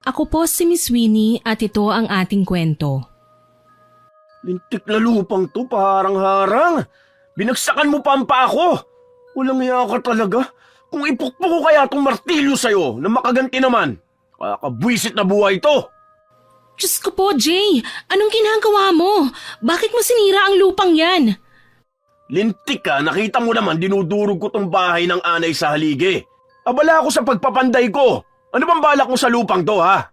Ako po si Miss Winnie at ito ang ating kwento. Lintik na lupang to, parang harang. Binagsakan mo pa ang paa ko. Walang iya ka talaga. Kung ipukpok ko kaya tong martilyo sa'yo na makaganti naman, kakabwisit na buhay to. Diyos ko po, Jay! Anong ginagawa mo? Bakit mo sinira ang lupang yan? Lintik ka, nakita mo naman dinudurog ko tong bahay ng anay sa haligi. Abala ako sa pagpapanday ko. Ano bang balak mo sa lupang to, ha?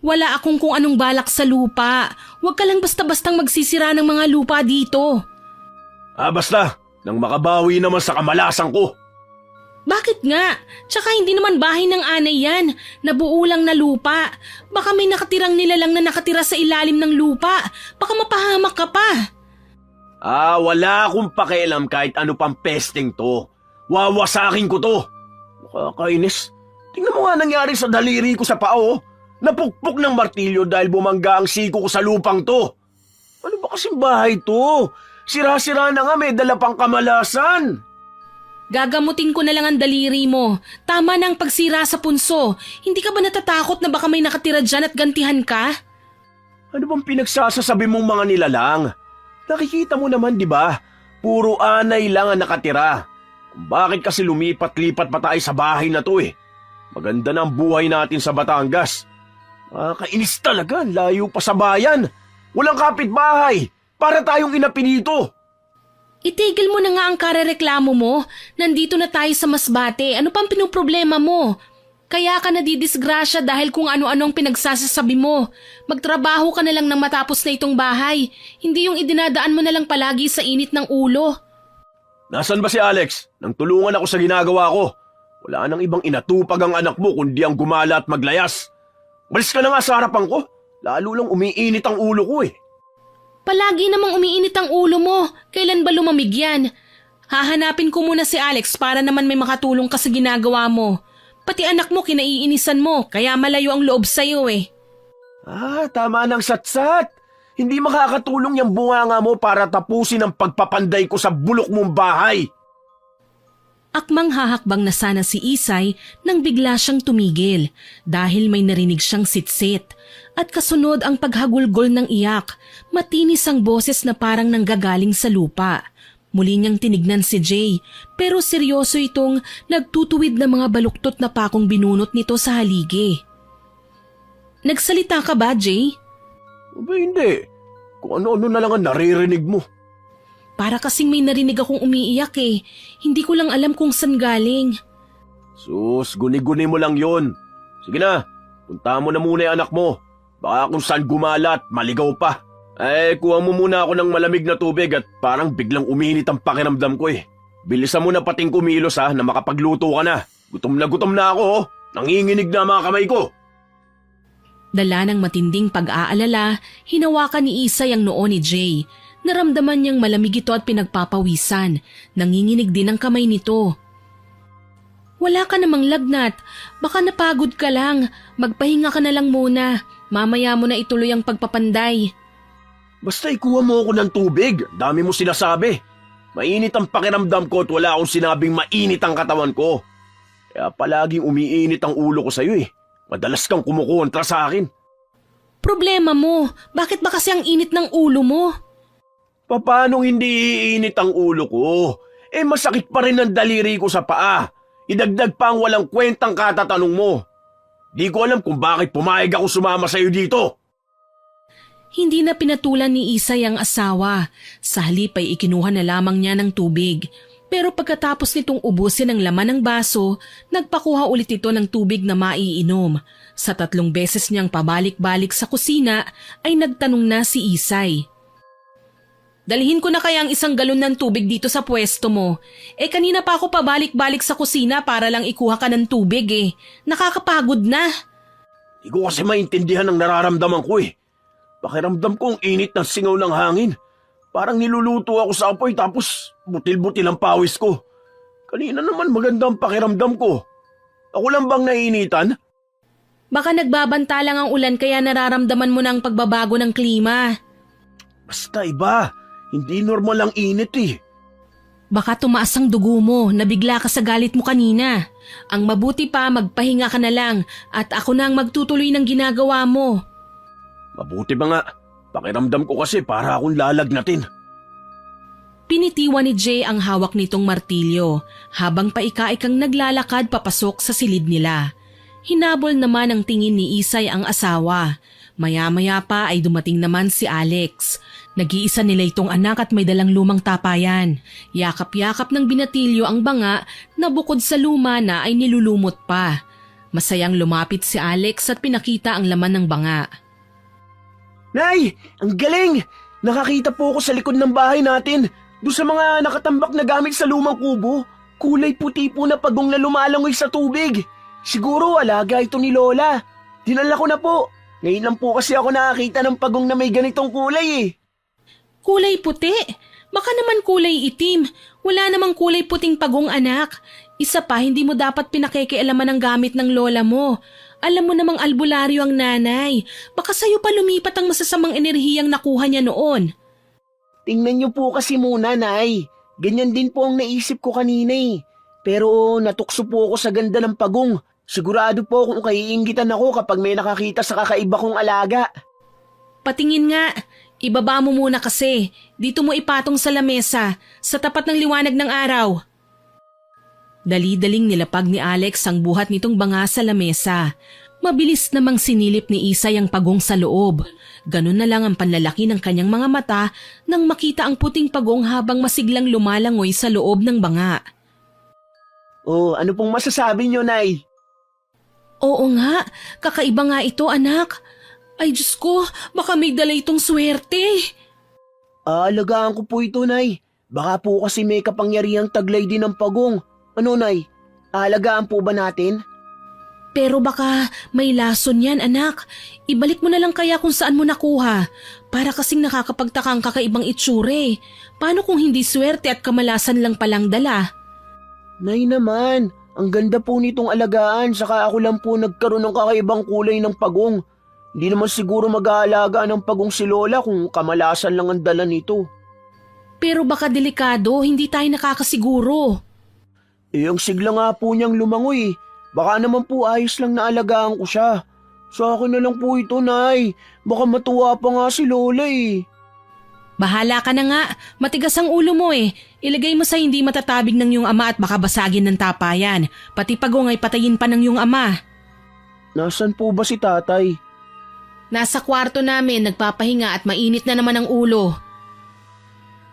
Wala akong kung anong balak sa lupa. Huwag ka lang basta-bastang magsisira ng mga lupa dito. Basta. Nang makabawi naman sa kamalasan ko. Bakit nga? Tsaka hindi naman bahay ng anay yan. Nabuo lang na lupa. Baka may nakatirang nilalang na nakatira sa ilalim ng lupa. Baka mapahamak ka pa. Wala akong pakialam kahit ano pang pesting to. Wawasakin ko to. Nakakainis. Tingnan mo nga nangyari sa daliri ko sa pao. Napukpok ng martilyo dahil bumangga ang siko ko sa lupang to. Ano ba kasing bahay to? Sira-sira na nga, may dala pang kamalasan. Gagamutin ko na lang ang daliri mo. Tama na ang pagsira sa punso. Hindi ka ba natatakot na baka may nakatira dyan at gantihan ka? Ano bang pinagsasasabi mong mga nilalang? Nakikita mo naman, di ba? Puro anay lang ang nakatira. Kung bakit kasi lumipat-lipat pa tayo sa bahay na to eh. Maganda na ang buhay natin sa Batangas. Nakakainis talaga, layo pa sa bayan. Walang kapitbahay. Para tayong inapinito. Itigil mo na nga ang karereklamo mo. Nandito na tayo sa Masbate. Ano pang pinoproblema mo? Kaya ka nadidisgrasya dahil kung ano-ano ang pinagsasasabi mo. Magtrabaho ka na lang nang matapos na itong bahay. Hindi yung idinadaan mo na lang palagi sa init ng ulo. Nasaan ba si Alex? Nang tulungan ako sa ginagawa ko. Wala nang ibang inatupag ang anak mo kundi ang gumala at maglayas. Malis ka na nga sa harapan ko. Lalo lang umiinit ang ulo ko eh. Palagi namang umiinit ang ulo mo. Kailan ba lumamig yan? Hahanapin ko muna si Alex para naman may makatulong ka sa ginagawa mo. Pati anak mo kinaiinisan mo, kaya malayo ang loob sa'yo eh. Tama ng satsat. Hindi makakatulong yung bunganga mo para tapusin ang pagpapanday ko sa bulok mong bahay. Akmang hahakbang na sana si Isay nang bigla siyang tumigil dahil may narinig siyang sitsit. At kasunod ang paghagulgol ng iyak, matinis ang boses na parang nanggagaling sa lupa. Muli niyang tinignan si Jay, pero seryoso itong nagtutuwid na mga baluktot na pakong binunot nito sa haligi. Nagsalita ka ba, Jay? Hindi. Kung ano-ano na lang ang naririnig mo. Para kasing may narinig akong umiiyak eh. Hindi ko lang alam kung saan galing. Sus, guni-guni mo lang yon. Sige na, punta mo na muna yung anak mo. Baka kung saan gumalat, maligaw pa. Kuha mo muna ako ng malamig na tubig at parang biglang uminit ang pakiramdam ko eh. Bilisan mo na pating kumilos na makapagluto ka na. Gutom na ako oh. Nanginginig na mga kamay ko. Dala ng matinding pag-aalala, hinawakan ni Isay ang noo ni Jay. Naramdaman niyang malamig ito at pinagpapawisan. Nanginginig din ang kamay nito. Wala ka namang lagnat. Baka napagod ka lang. Magpahinga ka na lang muna. Mamaya mo na ituloy ang pagpapanday. Basta ikuha mo ako ng tubig. Dami mo sinasabi. Mainit ang pakiramdam ko at wala akong sinabing mainit ang katawan ko. Kaya palaging umiinit ang ulo ko sa'yo eh. Madalas kang kumukontra sa akin. Problema mo. Bakit ba kasi ang init ng ulo mo? Paano hindi iinit ang ulo ko? Masakit pa rin ang daliri ko sa paa. Idagdag pa ang walang kwentang katatanong mo. Di ko alam kung bakit pumayag ako sumama sa'yo dito. Hindi na pinatulan ni Isay ang asawa. Sa halip ay ikinuha na lamang niya ng tubig. Pero pagkatapos nitong ubusin ang laman ng baso, nagpakuha ulit ito ng tubig na maiinom. Sa 3 beses niyang pabalik-balik sa kusina ay nagtanong na si Isay. Dalhin ko na kaya ang 1 galon ng tubig dito sa pwesto mo. Kanina pa ako pabalik-balik sa kusina para lang ikuha ka ng tubig eh. Nakakapagod na. Di ko kasi maintindihan ang nararamdaman ko eh. Pakiramdam ko ang init ng singaw ng hangin. Parang niluluto ako sa apoy tapos butil-butil ang pawis ko. Kanina naman maganda ang pakiramdam ko. Ako lang bang nainitan? Baka nagbabanta lang ang ulan kaya nararamdaman mo na ang pagbabago ng klima. Basta iba. Hindi normal ang init eh. Baka tumaas ang dugo mo, nabigla ka sa galit mo kanina. Ang mabuti pa, magpahinga ka na lang at ako na ang magtutuloy ng ginagawa mo. Mabuti ba nga? Pakiramdam ko kasi para akong lalagnatin. Pinitiwan ni Jay ang hawak nitong martilyo habang paika-ikang naglalakad papasok sa silid nila. Hinabol naman ang tingin ni Isay ang asawa. Maya-maya pa ay dumating naman si Alex. Nag-iisa nila itong anak at may dalang lumang tapayan. Yakap-yakap ng binatilyo ang banga na bukod sa luma na ay nilulumot pa. Masayang lumapit si Alex at pinakita ang laman ng banga. Nay! Ang galing! Nakakita po ako sa likod ng bahay natin. Doon sa mga nakatambak na gamit sa lumang kubo. Kulay puti po na pagong na lumalangoy sa tubig. Siguro alaga ito ni Lola. Dinala ko na po. Ngayon lang po kasi ako nakakita ng pagong na may ganitong kulay eh. Kulay puti? Baka naman kulay itim. Wala namang kulay puting pagong anak. Isa pa, hindi mo dapat pinakikialaman ang gamit ng lola mo. Alam mo namang albularyo ang nanay. Baka sa'yo pa lumipat ang masasamang enerhiyang nakuha niya noon. Tingnan niyo po kasi muna, Nay. Ganyan din po ang naisip ko kanina eh. Pero natukso po ako sa ganda ng pagong. Sigurado po kung kaiinggitan ako kapag may nakakita sa kakaiba kong alaga. Patingin nga. Ibaba mo muna kasi. Dito mo ipatong sa lamesa, sa tapat ng liwanag ng araw. Dali-daling nilapag ni Alex ang buhat nitong banga sa lamesa. Mabilis namang sinilip ni Isay ang pagong sa loob. Ganun na lang ang panlalaki ng kanyang mga mata nang makita ang puting pagong habang masiglang lumalangoy sa loob ng banga. Oh, ano pong masasabi niyo, Nay? Oo nga, kakaiba nga ito anak. Ay Diyos ko, baka may dala itong swerte. Aalagaan ko po ito, Nay. Baka po kasi may kapangyarihang taglay din ng pagong. Ano, Nay? Aalagaan po ba natin? Pero baka may lason yan anak. Ibalik mo na lang kaya kung saan mo nakuha. Para kasing nakakapagtaka ang kakaibang itsure. Paano kung hindi swerte at kamalasan lang palang dala? Nay naman, ang ganda po nitong alagaan saka ako lang po nagkaroon ng kakaibang kulay ng pagong. Hindi naman siguro mag-aalaga ng pagong si Lola kung kamalasan lang ang dala nito. Pero baka delikado, hindi tayo nakakasiguro. Eh, ang sigla nga po niyang lumangoy. Baka naman po ayos lang na alagaan ko siya. Sa akin na lang po ito, Nay. Baka matuwa pa nga si Lola eh. Bahala ka na nga, matigas ang ulo mo eh. Ilagay mo sa hindi matatabig ng iyong ama at baka basagin ng tapayan. Pati pagong ay patayin pa ng iyong ama. Nasaan po ba si tatay? Nasa kwarto namin, nagpapahinga at mainit na naman ang ulo.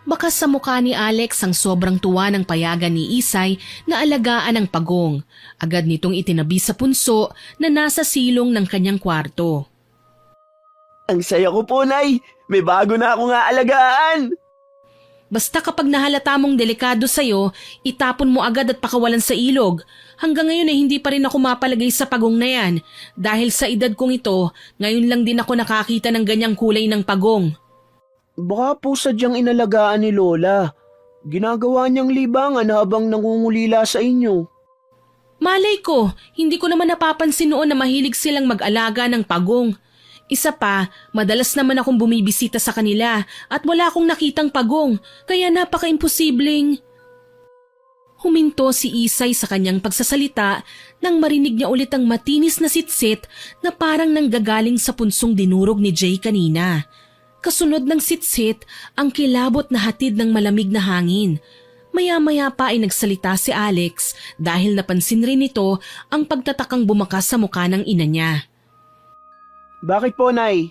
Bakas sa mukha ni Alex ang sobrang tuwa ng payagan ni Isay na alagaan ang pagong. Agad nitong itinabi sa punso na nasa silong ng kanyang kwarto. Ang saya ko po, Nay. May bago na ako nga alagaan. Basta kapag nahalata mong delikado sa'yo, itapon mo agad at pakawalan sa ilog. Hanggang ngayon ay hindi pa rin ako mapalagay sa pagong na yan. Dahil sa edad kong ito, ngayon lang din ako nakakita ng ganyang kulay ng pagong. Baka po sadyang inalagaan ni Lola. Ginagawa niyang libangan habang nangungulila sa inyo. Malay ko, hindi ko naman napapansin noon na mahilig silang mag-alaga ng pagong. Isa pa, madalas naman akong bumibisita sa kanila at wala akong nakitang pagong, kaya napaka-imposibleng. Huminto si Isay sa kanyang pagsasalita nang marinig niya ulit ang matinis na sitsit na parang nanggagaling sa punsong dinurog ni Jay kanina. Kasunod ng sitsit, ang kilabot na hatid ng malamig na hangin. Maya-maya pa ay nagsalita si Alex dahil napansin rin nito ang pagtatakang bumakas sa mukha ng ina niya. Bakit po, Nay?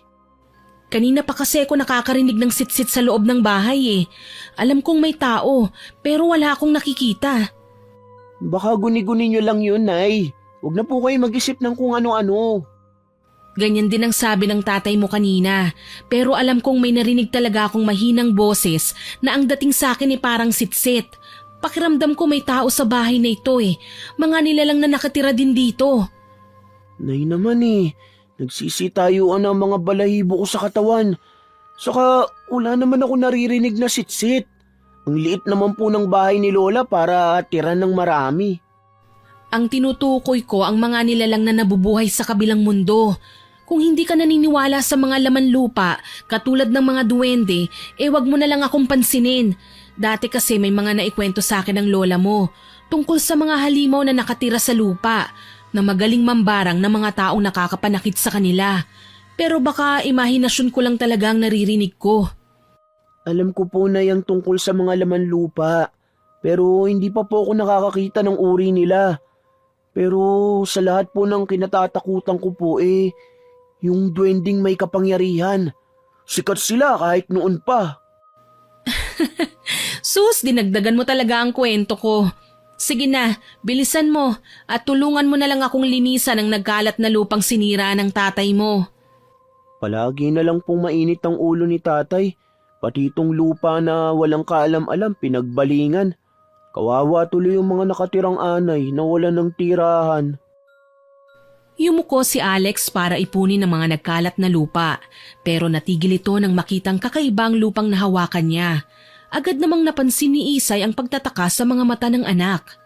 Kanina pa kasi ako nakakarinig ng sitsit sa loob ng bahay eh. Alam kong may tao, pero wala akong nakikita. Baka guni-guni niyo lang yun, Nay. Huwag na po kayo mag-isip ng kung ano-ano. Ganyan din ang sabi ng tatay mo kanina. Pero alam kong may narinig talaga akong mahinang boses na ang dating sa akin ay parang sitsit. Pakiramdam ko may tao sa bahay na ito eh. Mga nilalang na nakatira din dito. Nay naman eh. Nagsisitayuan ang mga balahibo ko sa katawan. Saka wala naman ako naririnig na sitsit. Ang liit naman po ng bahay ni Lola para tira ng marami. Ang tinutukoy ko ang mga nilalang na nabubuhay sa kabilang mundo. Kung hindi ka naniniwala sa mga laman lupa, katulad ng mga duwende, wag mo na lang akong pansinin. Dati kasi may mga naikwento sa akin ng lola mo tungkol sa mga halimaw na nakatira sa lupa na magaling mambarang ng mga taong nakakapanakit sa kanila. Pero baka imahinasyon ko lang talaga ang naririnig ko. Alam ko po na yung tungkol sa mga laman lupa, pero hindi pa po ako nakakakita ng uri nila. Pero sa lahat po ng kinatatakutan ko po yung duwending may kapangyarihan. Sikat sila kahit noon pa. Sus, dinagdagan mo talaga ang kwento ko. Sige na, bilisan mo at tulungan mo na lang akong linisan ang nagkalat na lupang sinira ng tatay mo. Palagi na lang pong mainit ang ulo ni tatay. Pati itong lupa na walang kaalam-alam pinagbalingan. Kawawa tuloy yung mga nakatirang anay na wala ng tirahan. Yumuko si Alex para ipunin ang mga nagkalat na lupa, pero natigil ito nang makitang kakaibang lupang nahawakan niya. Agad namang napansin ni Isay ang pagtataka sa mga mata ng anak.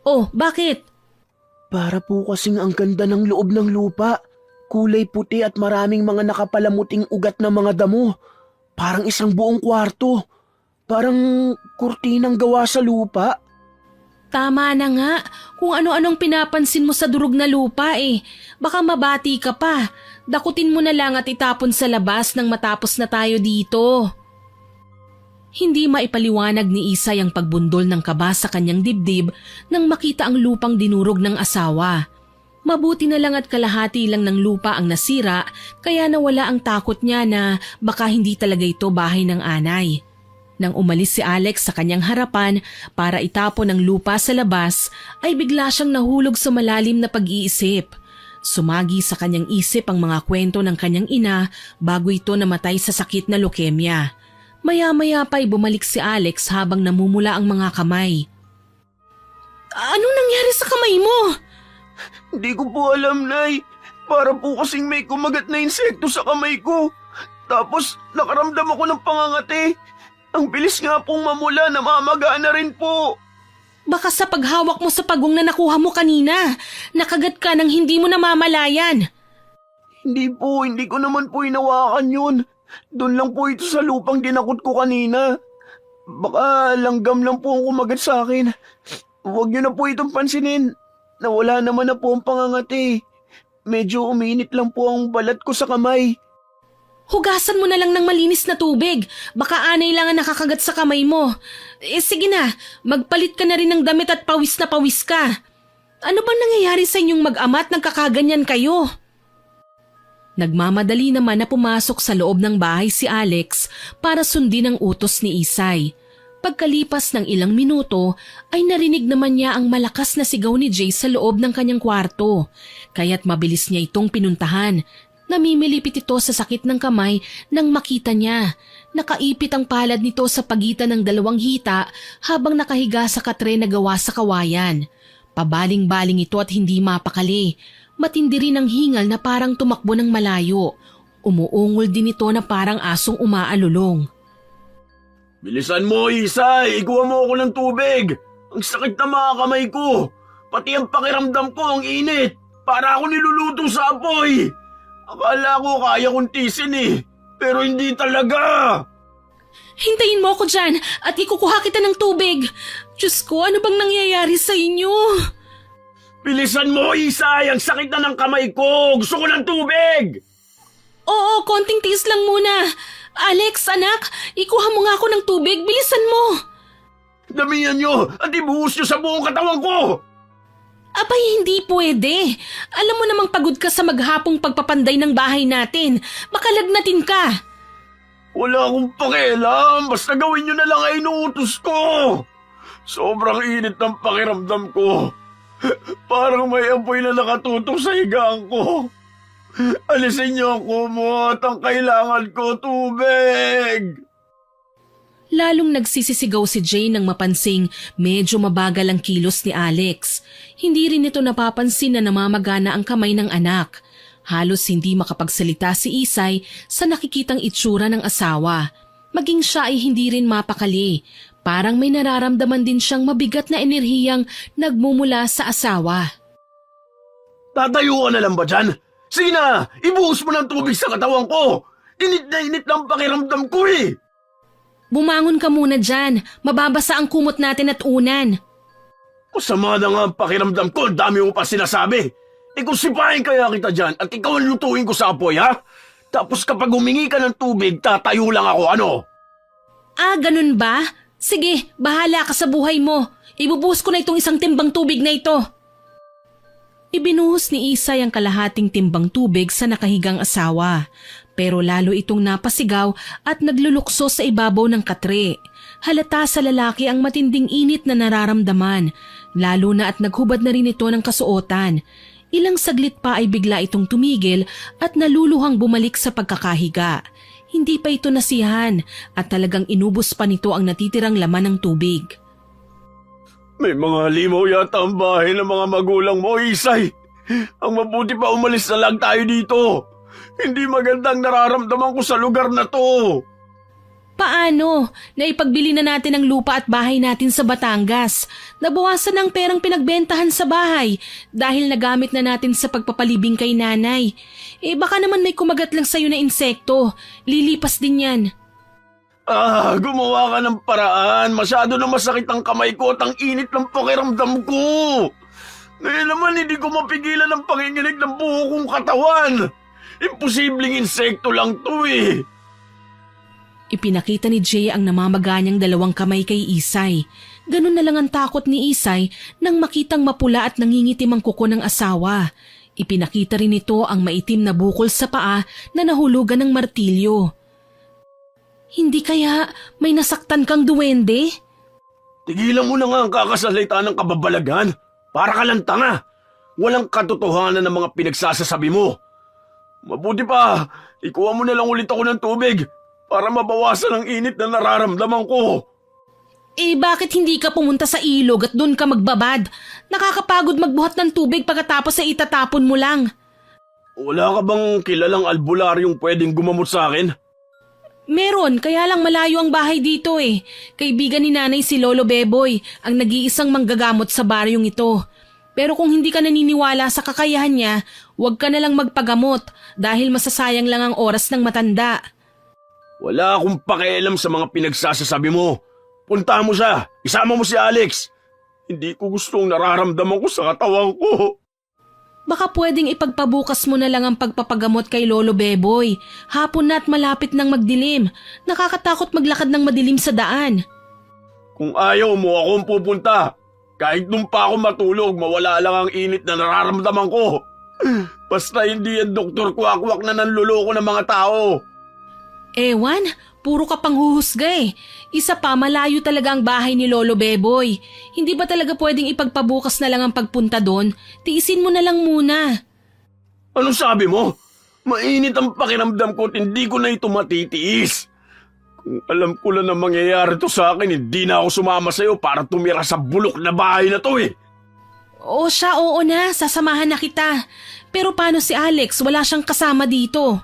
Oh, bakit? Para po kasing ang ganda ng loob ng lupa. Kulay puti at maraming mga nakapalamuting ugat na mga damo. Parang isang buong kwarto. Parang kurtinang gawa sa lupa. Tama na nga, kung ano-anong pinapansin mo sa durog na lupa Baka mabati ka pa. Dakutin mo na lang at itapon sa labas nang matapos na tayo dito. Hindi maipaliwanag ni Isay ang pagbundol ng kaba sa kanyang dibdib nang makita ang lupang dinurog ng asawa. Mabuti na lang at kalahati lang ng lupa ang nasira kaya nawala ang takot niya na baka hindi talaga ito bahay ng anay. Nang umalis si Alex sa kanyang harapan para itapon ang lupa sa labas ay bigla siyang nahulog sa malalim na pag-iisip. Sumagi sa kanyang isip ang mga kwento ng kanyang ina bago ito namatay sa sakit na leukemia. Maya-maya pa'y bumalik si Alex habang namumula ang mga kamay. Anong nangyari sa kamay mo? Hindi ko po alam, Nay. Para po kasing may kumagat na insekto sa kamay ko. Tapos nakaramdam ako ng pangangati. Ang bilis nga pong mamula, namamaga na rin po. Baka sa paghawak mo sa pagong na nakuha mo kanina, nakagat ka nang hindi mo namamalayan. Hindi ko naman po hinawakan yun. Doon lang po ito sa lupang dinakot ko kanina. Baka langgam lang po ang kumagat sa akin. Huwag niyo na po itong pansinin. Nawala naman na po ang pangangati. Medyo uminit lang po ang balat ko sa kamay. Hugasan mo na lang ng malinis na tubig. Baka anay lang ang nakakagat sa kamay mo. Sige na, magpalit ka na rin ng damit at pawis na pawis ka. Ano bang nangyayari sa inyong mag-ama at nagkakaganyan kayo? Nagmamadali naman na pumasok sa loob ng bahay si Alex para sundin ang utos ni Isay. Pagkalipas ng ilang minuto ay narinig naman niya ang malakas na sigaw ni Jay sa loob ng kanyang kwarto. Kaya't mabilis niya itong pinuntahan. Namimilipit ito sa sakit ng kamay nang makita niya. Nakaipit ang palad nito sa pagitan ng dalawang hita habang nakahiga sa katre na gawa sa kawayan. Pabaling-baling ito at hindi mapakali. Matindi rin ang hingal na parang tumakbo ng malayo. Umuungol din ito na parang asong umaalulong. Bilisan mo, Isay! Ikuha mo ako ng tubig! Ang sakit na mga kamay ko! Pati ang pakiramdam ko ang init! Para ako niluluto sa apoy! Akala ko kaya kong tisin pero hindi talaga! Hintayin mo ako dyan at ikukuha kita ng tubig. Diyos ko, ano bang nangyayari sa inyo? Bilisan mo, Isay! Ang sakit na ng kamay ko! Gusto ko ng tubig! Oo, konting tiis lang muna. Alex, anak, ikuha mo nga ako ng tubig. Bilisan mo. Damihan nyo at ibuhos nyo sa buong katawan ko! Abay, hindi pwede. Alam mo namang pagod ka sa maghapong pagpapanday ng bahay natin. Makalagnatin ka. Wala akong pakialam. Basta gawin nyo na lang ay inuutos ko. Sobrang init ng pakiramdam ko. Parang may apoy na nakatutok sa higaan ko. Alisin niyo ako mo at ang kailangan ko tubig. Lalong nagsisisigaw si Jay nang mapansing medyo mabagal ang kilos ni Alex. Hindi rin ito napapansin na namamagana ang kamay ng anak. Halos hindi makapagsalita si Isay sa nakikitang itsura ng asawa. Maging siya ay hindi rin mapakali. Parang may nararamdaman din siyang mabigat na enerhiyang nagmumula sa asawa. Tatayo ka na lang ba dyan? Sige na, ibuhos mo ng tubig sa katawan ko. Init na init lang pakiramdam ko Bumangon ka muna dyan. Mababasa ang kumot natin at unan. Masama na nga ang pakiramdam ko, dami mo pa sinasabi. Kung sipahin kaya kita dyan at ikaw ang lutuin ko sa apoy, ha? Tapos kapag humingi ka ng tubig, tatayo lang ako, ano? Ah, ganun ba? Sige, bahala ka sa buhay mo. Ibubuhos ko na itong isang timbang tubig na ito. Ibinuhos ni Isay ang kalahating timbang tubig sa nakahigang asawa. Pero lalo itong napasigaw at naglulukso sa ibabaw ng katre. Halata sa lalaki ang matinding init na nararamdaman, lalo na at naghubad na rin ito ng kasuotan. Ilang saglit pa ay bigla itong tumigil at naluluhang bumalik sa pagkakahiga. Hindi pa ito nasiyahan at talagang inubos pa nito ang natitirang laman ng tubig. May mga limaw yata ang bahay ng mga magulang mo, Isay. Ang mabuti pa umalis na lang tayo dito. Hindi magandang nararamdaman ko sa lugar na to. Paano? Naipagbili na natin ang lupa at bahay natin sa Batangas. Nabawasan ang perang pinagbentahan sa bahay dahil nagamit na natin sa pagpapalibing kay nanay. Baka naman may kumagat lang sa'yo na insekto. Lilipas din yan. Gumawa ka ng paraan. Masyado na masakit ang kamay ko at ang init ng pakiramdam ko. Ngayon naman hindi ko mapigilan ang panginginig ng buo kong katawan. Imposibleng insekto lang to eh. Ipinakita ni Jay ang namamaganyang dalawang kamay kay Isay. Ganun na lang ang takot ni Isay nang makitang mapula at nangingitim ang kuko ng asawa. Ipinakita rin nito ang maitim na bukol sa paa na nahulugan ng martilyo. Hindi kaya may nasaktan kang duwende? Tigilan mo na nga ang kakasalita ng kababalaghan. Para ka lang tanga. Walang katotohanan ng mga pinagsasasabi mo. Mabuti pa, ikuha mo na lang ulit ako ng tubig para mabawasan ang init na nararamdaman ko. Bakit hindi ka pumunta sa ilog at doon ka magbabad? Nakakapagod magbuhat ng tubig pagkatapos ay itatapon mo lang. Wala ka bang kilalang albularyong pwedeng gumamot sa akin? Meron, kaya lang malayo ang bahay dito eh. Kaibigan ni nanay si Lolo Beboy, ang nag-iisang manggagamot sa baryong ito. Pero kung hindi ka naniniwala sa kakayahan niya, huwag ka na lang magpagamot dahil masasayang lang ang oras ng matanda. Wala akong pakialam sa mga pinagsasasabi mo. Punta mo siya, isama mo si Alex. Hindi ko gustong nararamdaman ko sa katawan ko. Baka pwedeng ipagpabukas mo na lang ang pagpapagamot kay Lolo Beboy. Hapon na at malapit nang magdilim. Nakakatakot maglakad ng madilim sa daan. Kung ayaw mo akong pupunta, kahit nung pa ako matulog, mawala lang ang init na nararamdaman ko. Basta hindi yan doktor kwak-kwak na nanluloko ng mga tao. Ewan, puro ka pang huhusga eh. Isa pa, malayo talaga ang bahay ni Lolo Beboy. Hindi ba talaga pwedeng ipagpabukas na lang ang pagpunta doon? Tiisin mo na lang muna. Anong sabi mo? Mainit ang pakiramdam ko at hindi ko na ito matitiis. Kung alam ko lang na mangyayari to sa akin, hindi na ako sumama sa'yo para tumira sa bulok na bahay na to eh. O siya, oo na, sasamahan na kita. Pero paano si Alex? Wala siyang kasama dito.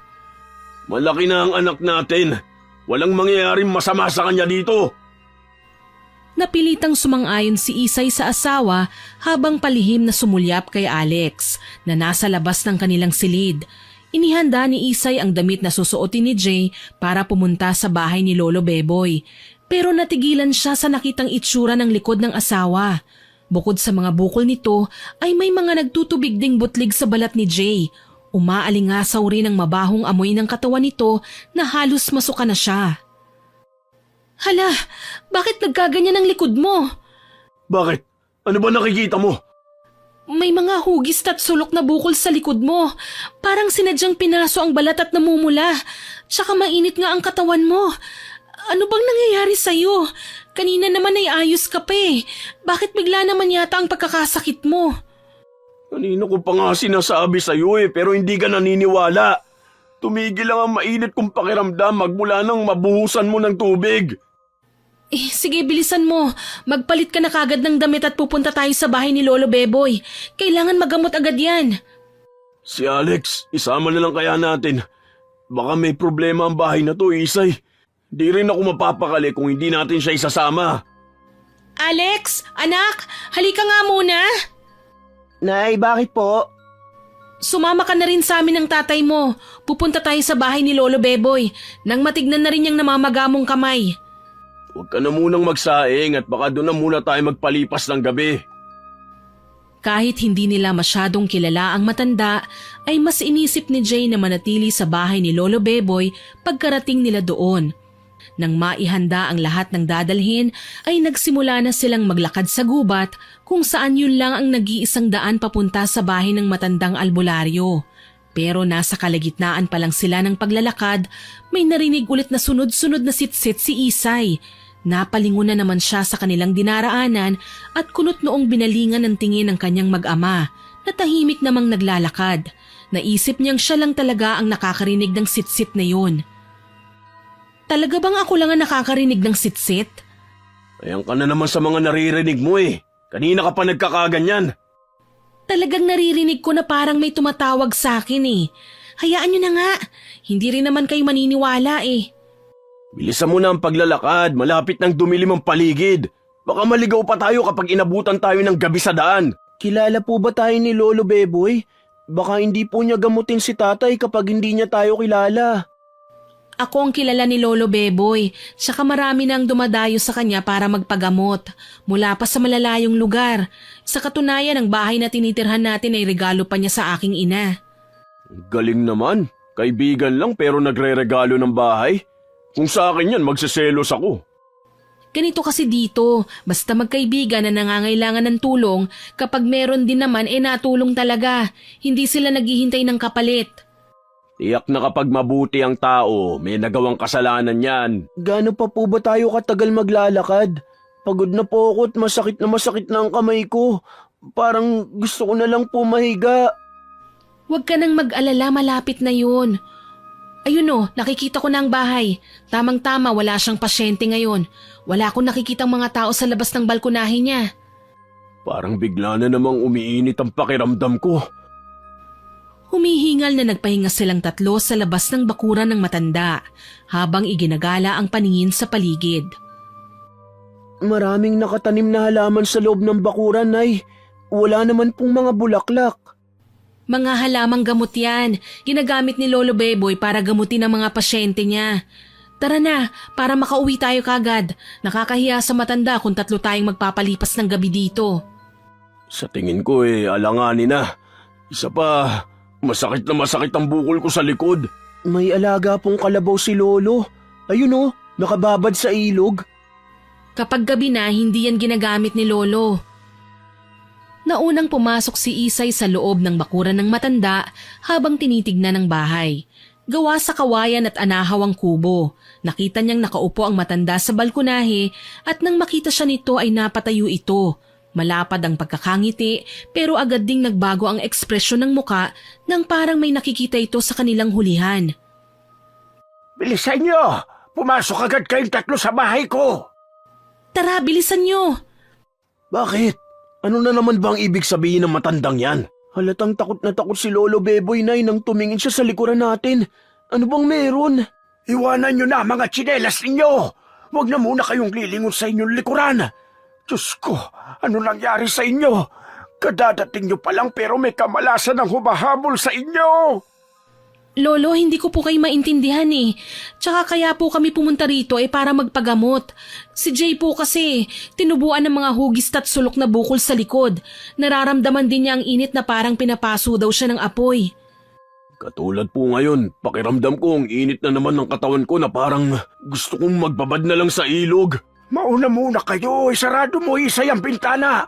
Malaki na ang anak natin. Walang mangyayaring masama sa kanya dito. Napilitang sumang-ayon si Isay sa asawa habang palihim na sumulyap kay Alex na nasa labas ng kanilang silid. Inihanda ni Isay ang damit na susuotin ni Jay para pumunta sa bahay ni Lolo Beboy. Pero natigilan siya sa nakitang itsura ng likod ng asawa. Bukod sa mga bukol nito ay may mga nagtutubig ding butlig sa balat ni Jay. Umaalingasaw rin ang mabahong amoy ng katawan nito na halos masuka na siya. Hala, bakit nagkaganyan ang likod mo? Bakit? Ano ba nakikita mo? May mga hugis at sulok na bukol sa likod mo. Parang sinadyang pinaso ang balat at namumula. Tsaka mainit nga ang katawan mo. Ano bang nangyayari sa'yo? Kanina naman ay ayos ka pa eh. Bakit bigla naman yata ang pagkakasakit mo? Kanino ko pa nga sinasabi sa'yo eh, pero hindi ka naniniwala. Tumigil lang ang mainit kong pakiramdam magmula nang mabuhusan mo ng tubig. Sige, bilisan mo. Magpalit ka na kagad ng damit at pupunta tayo sa bahay ni Lolo Beboy. Kailangan magamot agad yan. Si Alex, isama na lang kaya natin. Baka may problema ang bahay na to, Isay. Di rin ako mapapakali kung hindi natin siya isasama. Alex, anak, halika nga muna. Nay, bakit po? Sumama ka na rin sa amin ng tatay mo. Pupunta tayo sa bahay ni Lolo Beboy nang matignan na rin niyang namamagamong kamay. Huwag ka na munang magsaing at baka doon na muna tayo magpalipas ng gabi. Kahit hindi nila masyadong kilala ang matanda, ay mas inisip ni Jay na manatili sa bahay ni Lolo Beboy pagkarating nila doon. Nang maihanda ang lahat ng dadalhin, ay nagsimula na silang maglakad sa gubat kung saan yun lang ang nag-iisang daan papunta sa bahay ng matandang albularyo. Pero nasa kalagitnaan pa lang sila ng paglalakad, may narinig ulit na sunod-sunod na sitsit si Isay. Napalingon na naman siya sa kanilang dinaraanan at kunot noong binalingan ng tingin ng kanyang mag-ama na tahimik namang naglalakad. Naisip niyang siya lang talaga ang nakakarinig ng sitsit na yun. Talaga bang ako lang ang nakakarinig ng sitsit? Ayan ka na naman sa mga naririnig mo eh. Kanina ka pa nagkakaganyan. Talagang naririnig ko na parang may tumatawag sa akin eh. Hayaan niyo na nga, hindi rin naman kayo maniniwala eh. Bilisan mo na ang paglalakad, malapit nang dumilim ang paligid. Baka maligaw pa tayo kapag inabutan tayo ng gabi sa daan. Kilala po ba tayo ni Lolo Beboy? Baka hindi po niya gamutin si tatay kapag hindi niya tayo kilala. Ako ang kilala ni Lolo Beboy, tsaka marami nang dumadayo sa kanya para magpagamot, mula pa sa malalayong lugar. Sa katunayan, ang bahay na tinitirhan natin ay regalo pa niya sa aking ina. Galing naman, kaibigan lang pero nagre-regalo ng bahay. Kung sa akin yan, magseselos ako. Ganito kasi dito, basta magkaibigan na nangangailangan ng tulong, kapag meron din naman natulong talaga, hindi sila naghihintay ng kapalit. Tiyak na kapag mabuti ang tao, may nagawang kasalanan yan. Gaano pa po ba tayo katagal maglalakad? Pagod na po ako at masakit na ang kamay ko. Parang gusto ko na lang po mahiga. Huwag ka nang mag-alala, malapit na yun. Ayun o, nakikita ko na ang bahay. Tamang-tama, wala siyang pasyente ngayon. Wala akong nakikitang mga tao sa labas ng balkonahe niya. Parang bigla na namang umiinit ang pakiramdam ko. Humihingal na nagpahinga silang tatlo sa labas ng bakuran ng matanda habang iginagala ang paningin sa paligid. Maraming nakatanim na halaman sa loob ng bakuran, Nay. Wala naman pong mga bulaklak. Mga halamang gamot yan. Ginagamit ni Lolo Beboy para gamutin ang mga pasyente niya. Tara na, para makauwi tayo kagad. Nakakahiya sa matanda kung tatlo tayong magpapalipas ng gabi dito. Sa tingin ko alanganin na. Isa pa, masakit na masakit ang bukol ko sa likod. May alaga pong kalabaw si Lolo. Ayun nakababad sa ilog. Kapag gabi na, hindi yan ginagamit ni Lolo. Naunang pumasok si Isay sa loob ng bakuran ng matanda habang tinitignan ang bahay. Gawa sa kawayan at anahaw ang kubo. Nakita niyang nakaupo ang matanda sa balkonahe at nang makita siya nito ay napatayo ito. Malapad ang pagkakangiti pero agad ding nagbago ang ekspresyon ng muka nang parang may nakikita ito sa kanilang hulihan. Bilisan niyo! Pumasok agad kayong tatlo sa bahay ko! Tara, bilisan niyo! Bakit? Ano na naman ba ang ibig sabihin ng matandang yan? Halatang takot na takot si Lolo Beboy, Nay, nang tumingin siya sa likuran natin. Ano bang meron? Iwanan niyo na mga tsinelas ninyo! Huwag na muna kayong lilingon sa inyong likuran! Diyos ko, ano nangyari sa inyo? Kadadating niyo pa lang pero may kamalasan ang humahabol sa inyo! Lolo, hindi ko po kayo maintindihan eh. Tsaka kaya po kami pumunta rito para magpagamot. Si Jay po kasi, tinubuan ng mga hugis at sulok na bukol sa likod. Nararamdaman din niya ang init na parang pinapaso daw siya ng apoy. Katulad po ngayon, pakiramdam ko ang init na naman ng katawan ko na parang gusto kong magbabad na lang sa ilog. Mauna muna kayo, isarado mo Isay ang bintana.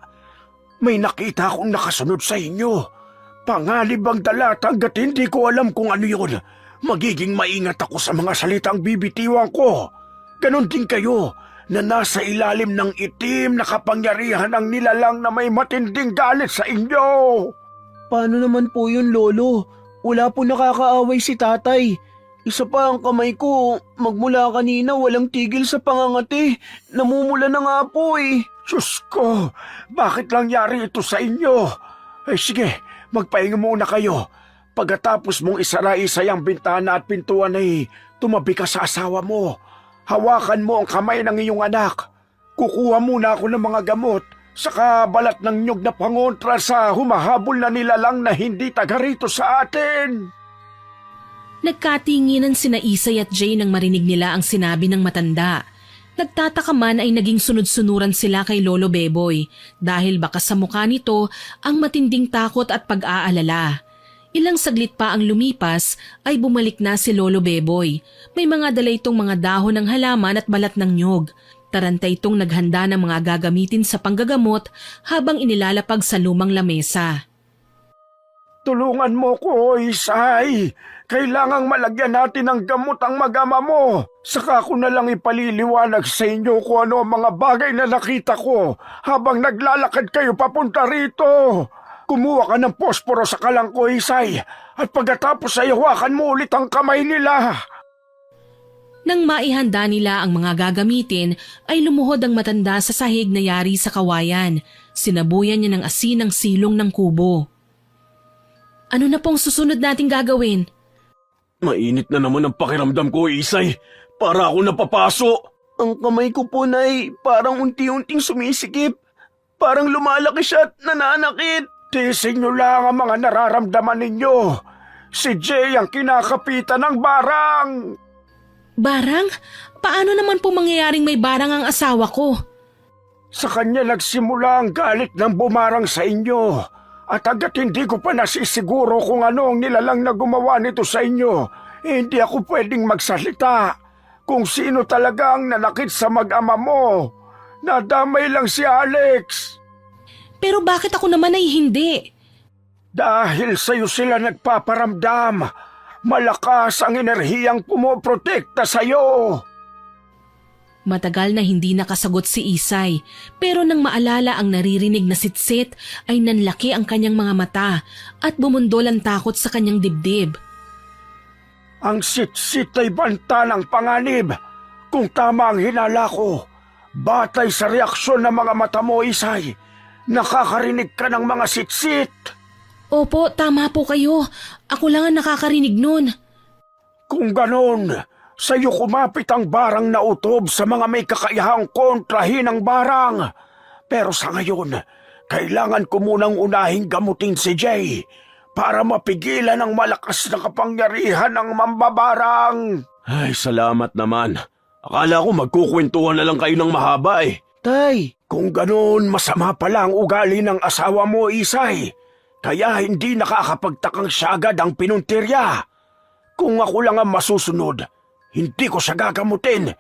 May nakita akong nakasunod sa inyo. Pangalib ang dalat hanggat hindi ko alam kung ano yun. Magiging maingat ako sa mga salitang bibitiwan ko. Ganon din kayo na nasa ilalim ng itim na kapangyarihan ng nilalang na may matinding galit sa inyo. Paano naman po yun, Lolo? Wala po nakakaaway si tatay. Isa pa ang kamay ko, magmula kanina walang tigil sa pangangati. Namumula na nga po eh. Diyos ko, bakit nangyari ito sa inyo? Sige, magpahinga muna kayo. Pagkatapos mong isara-isay ang bintana at pintuan tumabi ka sa asawa mo. Hawakan mo ang kamay ng iyong anak. Kukuha muna ako ng mga gamot, saka balat ng nyug na pangontra sa humahabol na nilalang na hindi taga rito sa atin. Nagkatinginan sina Isay at Jay nang marinig nila ang sinabi ng matanda. Nagtataka man ay naging sunod-sunuran sila kay Lolo Beboy dahil baka sa mukha nito ang matinding takot at pag-aalala. Ilang saglit pa ang lumipas ay bumalik na si Lolo Beboy. May mga dala itong mga dahon ng halaman at balat ng nyog. Tarantay itong naghanda ng mga gagamitin sa panggagamot habang inilalapag sa lumang lamesa. Tulungan mo ko, Isay. Kailangang malagyan natin ng gamot ang mag-ama mo. Saka ko na lang ipaliliwanag sa inyo kung ano ang mga bagay na nakita ko habang naglalakad kayo papunta rito. Kumuha ka ng posporo sa kalang ko, Isay, at pagkatapos ay hawakan mo ulit ang kamay nila. Nang maihanda nila ang mga gagamitin, ay lumuhod ang matanda sa sahig na yari sa kawayan. Sinabuyan niya ng asin ang silong ng kubo. Ano na pong susunod nating gagawin? Mainit na naman ang pakiramdam ko, Isay. Para ako napapaso. Ang kamay ko po, Nay, parang unti-unting sumisikip. Parang lumalaki siya at nananakit. Tiisin niyo lang ang mga nararamdaman ninyo. Si Jay ang kinakapitan ng barang. Barang? Paano naman po mangyayaring may barang ang asawa ko? Sa kanya nagsimula ang galit ng bumarang sa inyo. At agad hindi ko pa nasisiguro kung ano ang nilalang na gumawa nito sa inyo, hindi ako pwedeng magsalita. Kung sino talaga ang nanakit sa mag-ama mo. Nadamay lang si Alex. Pero bakit ako naman ay hindi? Dahil sa'yo sila nagpaparamdam. Malakas ang enerhiyang pumoprotekta sa'yo. Matagal na hindi nakasagot si Isay, pero nang maalala ang naririnig na sitsit ay nanlaki ang kanyang mga mata at bumundol ang takot sa kanyang dibdib. Ang sitsit ay banta ng panganib. Kung tama ang hinala ko, batay sa reaksyon ng mga mata mo, Isay, nakakarinig ka ng mga sitsit. Opo, tama po kayo. Ako lang ang nakakarinig nun. Kung ganon, sa'yo kumapit ang barang na utob sa mga may kakayahang kontrahin ang barang. Pero sa ngayon, kailangan ko munang unahing gamutin si Jay para mapigilan ang malakas na kapangyarihan ng mambabarang. Ay, salamat naman. Akala ko magkukwentuhan na lang kayo ng mahaba eh. Tay, Kung ganon, masama pala ang ugali ng asawa mo, Isay. Kaya hindi nakakapagtakang siya agad ang pinuntirya. Kung ako lang ang masusunod, hindi ko siya gagamutin.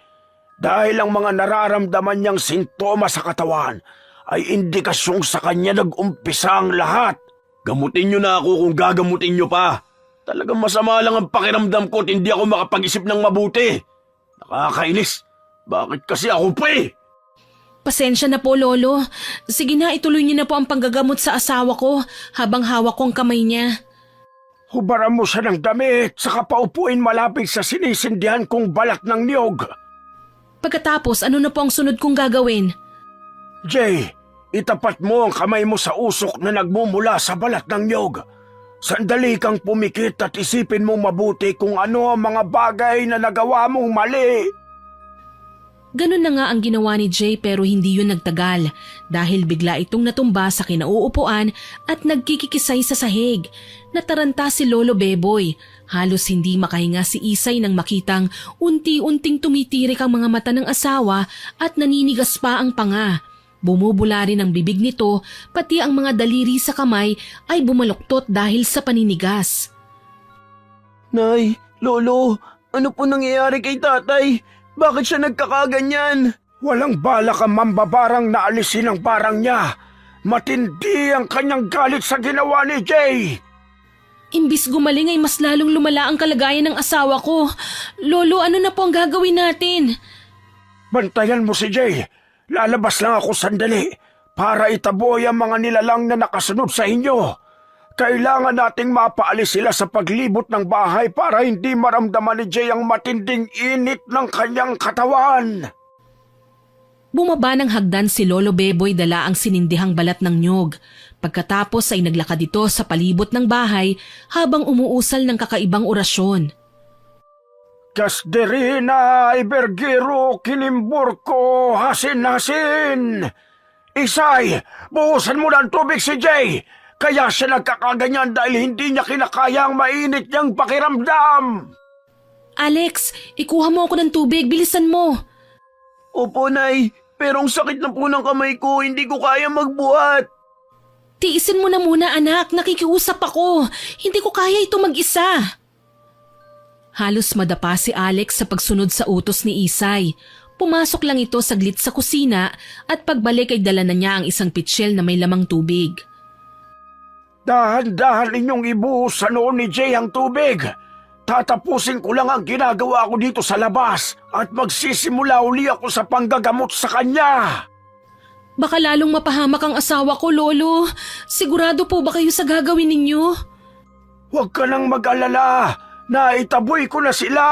Dahil ang mga nararamdaman niyang sintomas sa katawan ay indikasyong sa kanya nag-umpisa ang lahat. Gamutin niyo na ako kung gagamutin niyo pa. Talagang masama lang ang pakiramdam ko at hindi ako makapag-isip ng mabuti. Nakakainis. Bakit kasi ako pa eh? Pasensya na po, Lolo. Sige na, ituloy niyo na po ang panggagamot sa asawa ko habang hawak ko ang kamay niya. Hubaran mo siya ng damit, saka paupuin malapit sa sinisindihan kong balat ng niyog. Pagkatapos, ano na po ang sunod kong gagawin? Jay, itapat mo ang kamay mo sa usok na nagmumula sa balat ng niyog. Sandali kang pumikit at isipin mong mabuti kung ano ang mga bagay na nagawa mong mali. Ganun na nga ang ginawa ni Jay pero hindi yun nagtagal dahil bigla itong natumba sa kinauupuan at nagkikikisay sa sahig. Nataranta si Lolo Beboy. Halos hindi makahinga si Isay nang makitang unti-unting tumitirik ang mga mata ng asawa at naninigas pa ang panga. Bumubula rin ang bibig nito pati ang mga daliri sa kamay ay bumaluktot dahil sa paninigas. Nay, Lolo, ano po nangyayari kay tatay? Bakit siya nagkakaganyan? Walang balak ang mambabarang na alisin ang barang niya. Matindi ang kanyang galit sa ginawa ni Jay. Imbis gumaling ay mas lalong lumala ang kalagayan ng asawa ko. Lolo, ano na po ang gagawin natin? Bantayan mo si Jay. Lalabas lang ako sandali para itaboy ang mga nilalang na nakasunod sa inyo. Kailangan nating mapaalis sila sa paglibot ng bahay para hindi maramdaman ni Jay ang matinding init ng kanyang katawan. Bumaba ng hagdan si Lolo Beboy dala ang sinindihang balat ng nyog. Pagkatapos ay naglakad ito sa palibot ng bahay habang umuusal ng kakaibang orasyon. Kasderina Ibergiro Kinimburko Hasin-Hasin. Isay, buhusan mo ng tubig si Jay. Kaya siya nagkakaganyan dahil hindi niya kinakaya ang mainit niyang pakiramdam. Alex, ikuha mo ako ng tubig, bilisan mo. Opo, Nay. Pero ang sakit na po ng kamay ko, hindi ko kaya magbuhat. Tiisin mo na muna anak, nakikiusap ako. Hindi ko kaya ito mag-isa. Halos madapa si Alex sa pagsunod sa utos ni Isay. Pumasok lang ito saglit sa kusina at pagbalik ay dala na niya ang isang pitsyel na may lamang tubig. Dahan-dahan ninyong ibuhos sa noon ni Jay ang tubig. Tatapusin ko lang ang ginagawa ko dito sa labas at magsisimula uli ako sa panggagamot sa kanya. Baka lalong mapahamak ang asawa ko, Lolo. Sigurado po ba kayo sa gagawin ninyo? Huwag ka nang mag-alala. Naitaboy ko na sila.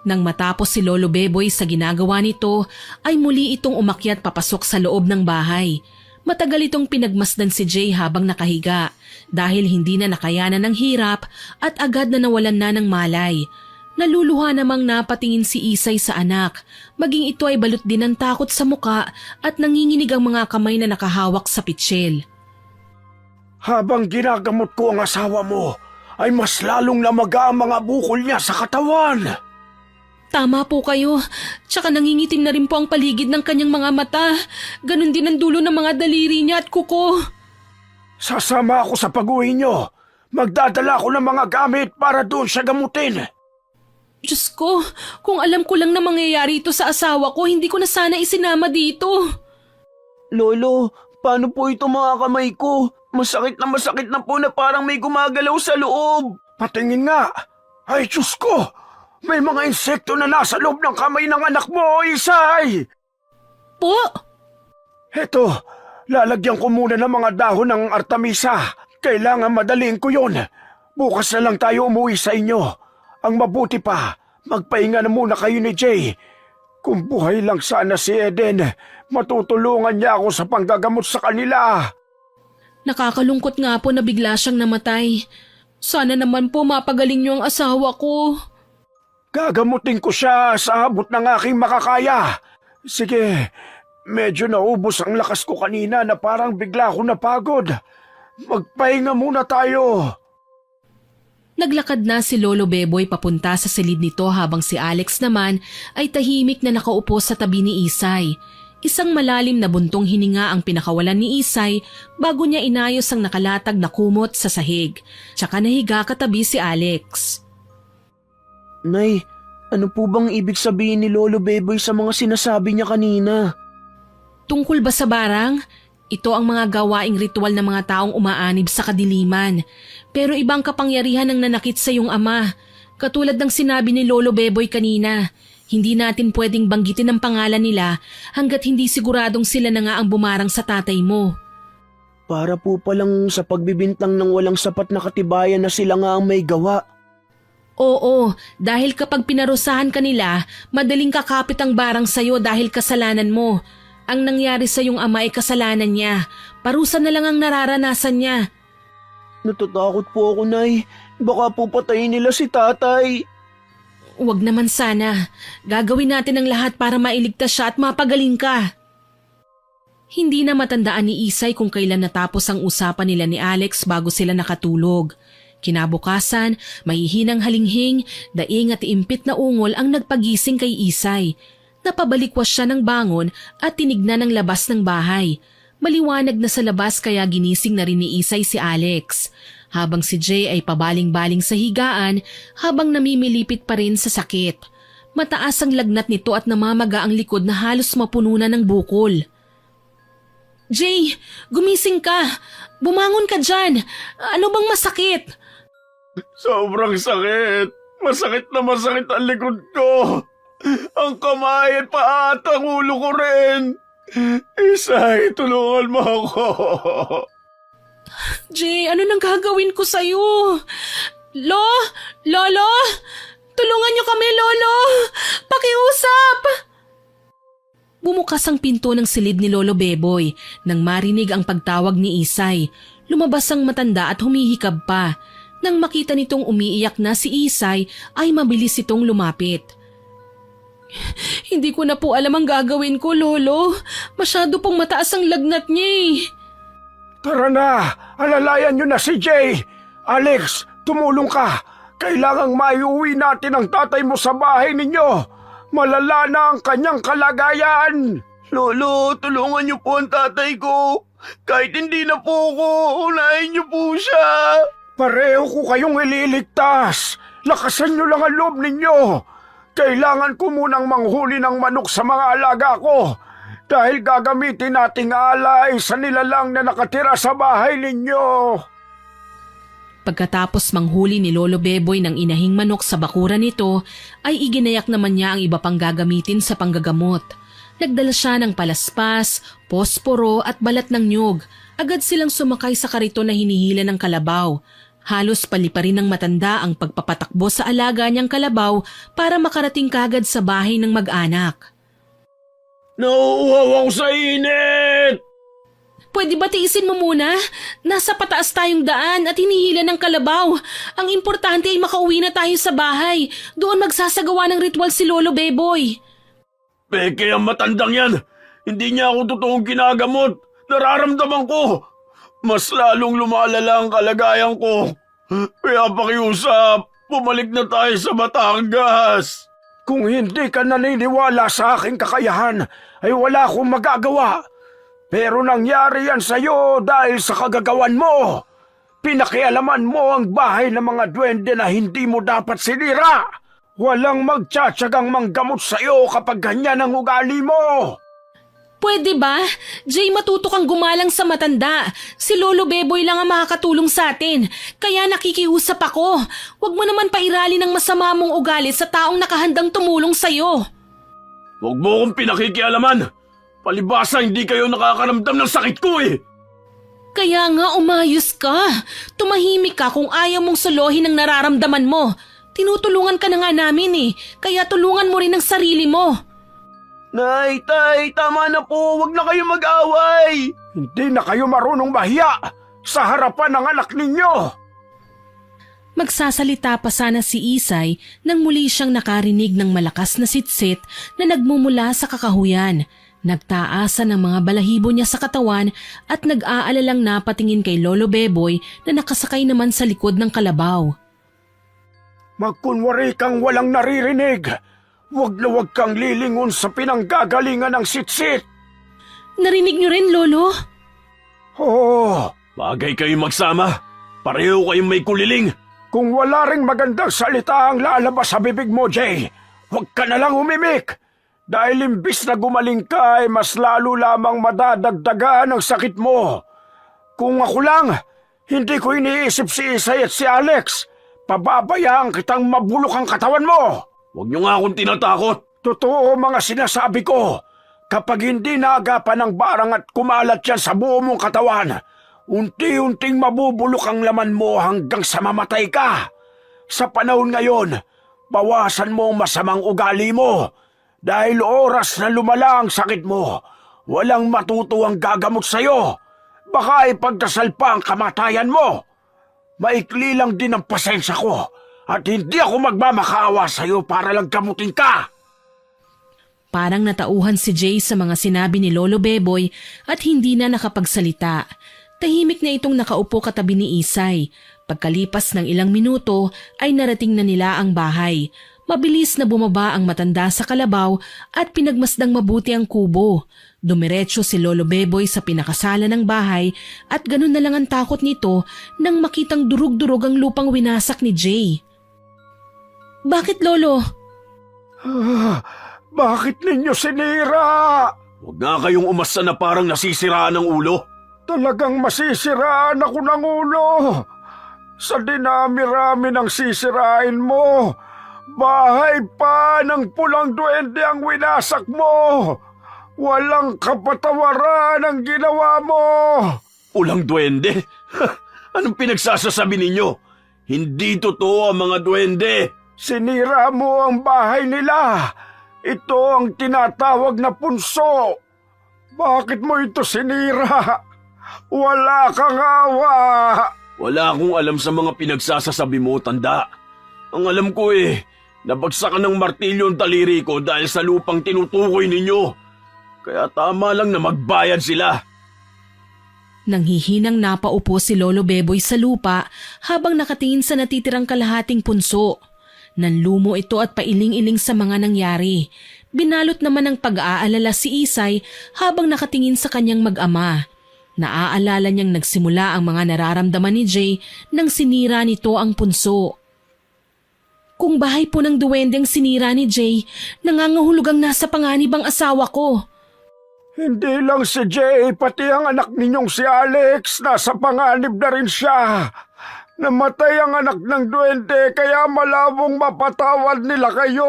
Nang matapos si Lolo Beboy sa ginagawa nito, ay muli itong umakyat papasok sa loob ng bahay. Matagal itong pinagmasdan si Jay habang nakahiga dahil hindi na nakayanan ng hirap at agad na nawalan na ng malay. Naluluha namang napatingin si Isay sa anak, maging ito ay balot din ng takot sa muka at nanginginig ang mga kamay na nakahawak sa pitsyel. Habang ginagamot ko ang asawa mo, ay mas lalong lamaga ang mga bukol niya sa katawan. Tama po kayo, tsaka nangingitim na rin po ang paligid ng kanyang mga mata. Ganon din ang dulo ng mga daliri niya at kuko. Sasama ako sa pag-uwi niyo. Magdadala ako ng mga gamit para doon siya gamutin. Diyos ko, kung alam ko lang na mangyayari ito sa asawa ko, hindi ko na sana isinama dito. Lolo, paano po ito mga kamay ko? Masakit na po na parang may gumagalaw sa loob. Patingin nga. Ay, Diyos ko! May mga insekto na nasa loob ng kamay ng anak mo, Isay! Po? Heto, lalagyan ko muna ng mga dahon ng artemisa. Kailangan madaliin ko yon. Bukas na lang tayo umuwi sa inyo. Ang mabuti pa, magpahinga na muna kayo ni Jay. Kung buhay lang sana si Eden, matutulungan niya ako sa panggagamot sa kanila. Nakakalungkot nga po na bigla siyang namatay. Sana naman po mapagaling niyo ang asawa ko. Gagamutin ko siya sa abot ng aking makakaya. Sige, medyo naubos ang lakas ko kanina na parang bigla ako napagod. Magpahinga muna tayo. Naglakad na si Lolo Beboy papunta sa silid nito habang si Alex naman ay tahimik na nakaupo sa tabi ni Isay. Isang malalim na buntong hininga ang pinakawalan ni Isay bago niya inayos ang nakalatag na kumot sa sahig. Tsaka nahiga katabi si Alex. Nay, ano po bang ibig sabihin ni Lolo Beboy sa mga sinasabi niya kanina? Tungkol ba sa barang? Ito ang mga gawaing ritual ng mga taong umaanib sa kadiliman. Pero ibang kapangyarihan ang nanakit sa iyong ama. Katulad ng sinabi ni Lolo Beboy kanina, hindi natin pwedeng banggitin ang pangalan nila hanggat hindi siguradong sila na nga ang bumarang sa tatay mo. Para po palang sa pagbibintang ng walang sapat na katibayan na sila nga ang may gawa. Oo, dahil kapag pinarusahan ka nila, madaling kakapit ang barang sa'yo dahil kasalanan mo. Ang nangyari sa iyong ama ay kasalanan niya. Parusa na lang ang nararanasan niya. Natatakot po ako, Nay. Baka po patayin nila si tatay. Huwag naman sana. Gagawin natin ang lahat para mailigtas siya at mapagaling ka. Hindi na matandaan ni Isay kung kailan natapos ang usapan nila ni Alex bago sila nakatulog. Kinabukasan, mahihinang halinghing, daing at iimpit na ungol ang nagpagising kay Isay. Napabalikwas siya ng bangon at tinignan ang labas ng bahay. Maliwanag na sa labas kaya ginising na rin ni Isay si Alex. Habang si Jay ay pabaling-baling sa higaan habang namimilipit pa rin sa sakit. Mataas ang lagnat nito at namamaga ang likod na halos mapuno na ng bukol. Jay, gumising ka! Bumangon ka dyan! Ano bang masakit? Sobrang sakit. Masakit na masakit ang likod ko. Ang kamay at paa at ang ulo ko rin. Isay, tulungan mo ako. Jay, ano nang gagawin ko sa'yo? Lolo? Tulungan niyo kami, Lolo! Pakiusap! Bumukas ang pinto ng silid ni Lolo Beboy nang marinig ang pagtawag ni Isay. Lumabas ang matanda at humihikab pa. Nang makita nitong umiiyak na si Isay, ay mabilis itong lumapit. Hindi ko na po alam ang gagawin ko, Lolo. Masyado pong mataas ang lagnat niya eh. Tara na, alalayan niyo na si Jay. Alex, tumulong ka. Kailangang maiuwi natin ang tatay mo sa bahay ninyo. Malala na ang kanyang kalagayan. Lolo, tulungan niyo po ang tatay ko. Kahit hindi na po ako, unahin niyo po siya. Pareho ko kayong ililigtas. Lakasan niyo lang ang loob ninyo. Kailangan ko munang manghuli ng manok sa mga alaga ko. Dahil gagamitin nating alay sa nilalang na nakatira sa bahay ninyo. Pagkatapos manghuli ni Lolo Beboy ng inahing manok sa bakuran nito, ay iginayak naman niya ang iba pang gagamitin sa panggagamot. Nagdala siya ng palaspas, posporo at balat ng nyug. Agad silang sumakay sa kariton na hinihila ng kalabaw. Halos palipa rin ng matanda ang pagpapatakbo sa alaga niyang kalabaw para makarating kagad sa bahay ng mag-anak. Nauuhaw ako sa init! Pwede ba tiisin mo muna? Nasa pataas tayong daan at hinihila ng kalabaw. Ang importante ay makauwi na tayo sa bahay. Doon magsasagawa ng ritual si Lolo Beboy. Peke ang matandang yan. Hindi niya ako totoong ginagamot. Nararamdaman ko. Mas lalong lumalala ang kalagayan ko. Kaya pakiusap, bumalik na tayo sa Batangas. Kung hindi ka naniniwala sa aking kakayahan, ay wala akong magagawa. Pero nangyari yan sa'yo dahil sa kagagawan mo. Pinakialaman mo ang bahay ng mga duwende na hindi mo dapat sinira. Walang magtsatsagang manggamot sa'yo kapag ganyan ang ugali mo. Pwede ba? Jay, matuto kang gumalang sa matanda. Si Lolo Beboy lang ang makakatulong sa atin. Kaya nakikiusap ako. Huwag mo naman pairali ng masama mong ugali sa taong nakahandang tumulong sa'yo. Huwag mo akong pinakikialaman. Palibasa hindi kayo nakakaramdam ng sakit ko eh. Kaya nga umayos ka. Tumahimik ka kung ayaw mong solohin ang nararamdaman mo. Tinutulungan ka na nga namin eh. Kaya tulungan mo rin ang sarili mo. Nay, tay, tama na po. Huwag na kayo mag-away. Hindi na kayo marunong mahiya sa harapan ng anak ninyo. Magsasalita pa sana si Isay nang muli siyang nakarinig ng malakas na sitsit na nagmumula sa kakahuyan. Nagtaasan ang mga balahibo niya sa katawan at nag-aalalang napatingin kay Lolo Beboy na nakasakay naman sa likod ng kalabaw. Magkunwari kang walang naririnig. Huwag na huwag kang lilingon sa pinanggagalingan ng sitsit. Narinig niyo rin, Lolo? Oo, bagay kayong magsama. Pareho kayong may kuliling. Kung wala ring magandang salita ang lalabas sa bibig mo, Jay, huwag ka na lang umimik. Dahil imbis na gumaling ka ay mas lalo lamang madadagdagan ang sakit mo. Kung ako lang, hindi ko iniisip si Isay at si Alex. Pababayaan kitang mabulok ang katawan mo. Huwag niyo nga akong tinatakot. Totoo mga sinasabi ko. Kapag hindi naagapan ng barang at kumalat yan sa buo mong katawan, unti-unting mabubulok ang laman mo hanggang sa mamatay ka. Sa panahon ngayon, bawasan mo ang masamang ugali mo. Dahil oras na lumala ang sakit mo, walang matutuwang gagamot sa'yo. Baka ipagdasal pa ang kamatayan mo. Maikli lang din ang pasensya ko at hindi ako magmamakaawa sa'yo para lang gamutin ka. Parang natauhan si Jay sa mga sinabi ni Lolo Beboy at hindi na nakapagsalita. Tahimik na itong nakaupo katabi ni Isay. Pagkalipas ng ilang minuto ay narating na nila ang bahay. Mabilis na bumaba ang matanda sa kalabaw at pinagmasdang mabuti ang kubo. Dumiretso si Lolo Beboy sa pinakasala ng bahay at ganun na lang ang takot nito nang makitang durug-durug ang lupang winasak ni Jay. Bakit, Lolo? Bakit ninyo sinira? Huwag nga kayong umasa na parang nasisiraan ng ulo. Talagang masisiraan ako ng ulo. Sa dinami-rami ng sisirain mo, bahay pa ng pulang duwende ang winasak mo. Walang kapatawaran ang ginawa mo. Pulang duwende? Anong pinagsasasabi ninyo? Hindi totoo ang mga duwende. Sinira mo ang bahay nila. Ito ang tinatawag na punso. Bakit mo ito sinira? Wala kang awa. Wala akong alam sa mga pinagsasasabi mo, tanda. Ang alam ko nabagsakan ng martilyo ang taliri ko dahil sa lupang tinutukoy ninyo. Kaya tama lang na magbayad sila. Nanghihinang napaupo si Lolo Beboy sa lupa habang nakatingin sa natitirang kalahating punso. Nanlumo ito at pailing-iling sa mga nangyari. Binalot naman ng pag-aalala si Isay habang nakatingin sa kanyang mag-ama. Naaalala niyang nagsimula ang mga nararamdaman ni Jay nang sinira nito ang punso. Kung bahay po ng duwendeng sinira ni Jay, nangangahulog ang nasa panganib ang asawa ko. Hindi lang si Jay, pati ang anak ninyong si Alex, nasa panganib na rin siya. Namatay ang anak ng duwende, kaya malabong mapatawad nila kayo.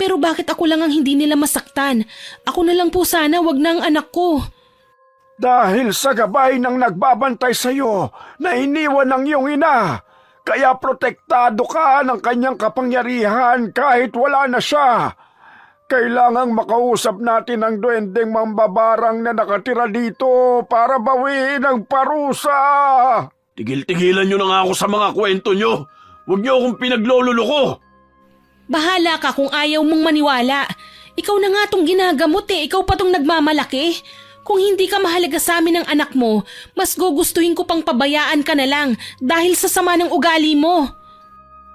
Pero bakit ako lang ang hindi nila masaktan? Ako na lang po sana, wag na ang anak ko. Dahil sa gabay ng nagbabantay sa'yo na iniwan ng iyong ina, kaya protektado ka ng kanyang kapangyarihan kahit wala na siya. Kailangang makausap natin ang duwendeng mambabarang na nakatira dito para bawiin ang parusa. Tigil-tigilan nyo na nga ako sa mga kwento nyo. Huwag nyo akong pinaglololoko. Bahala ka kung ayaw mong maniwala. Ikaw na nga tong ginagamot ikaw pa tong nagmamalaki. Kung hindi ka mahalaga sa amin ng anak mo, mas gugustuhin ko pang pabayaan ka na lang dahil sa sama ng ugali mo.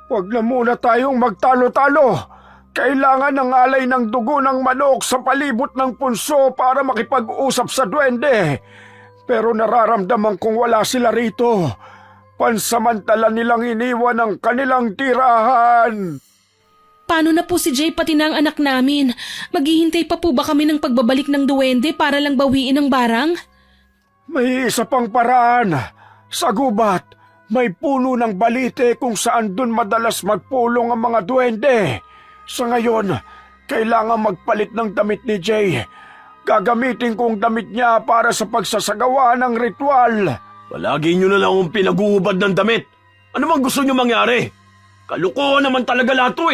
Huwag na muna tayong magtalo-talo. Kailangan ng alay ng dugo ng manok sa palibot ng punso para makipag-usap sa duwende. Pero nararamdaman kong wala sila rito. Pansamantala nilang iniwan ang kanilang tirahan. Paano na po si Jay pati na ang anak namin? Maghihintay pa po ba kami ng pagbabalik ng duwende para lang bawiin ang barang? May isa pang paraan. Sa gubat, may puno ng balite kung saan dun madalas magpulong ang mga duwende. Sa ngayon, kailangan magpalit ng damit ni Jay. Gagamitin kong damit niya para sa pagsasagawa ng ritual. Palagi nyo na lang akong pinaguhubad ng damit. Ano bang gusto nyo mangyari? Kalukuhan naman talaga lahat to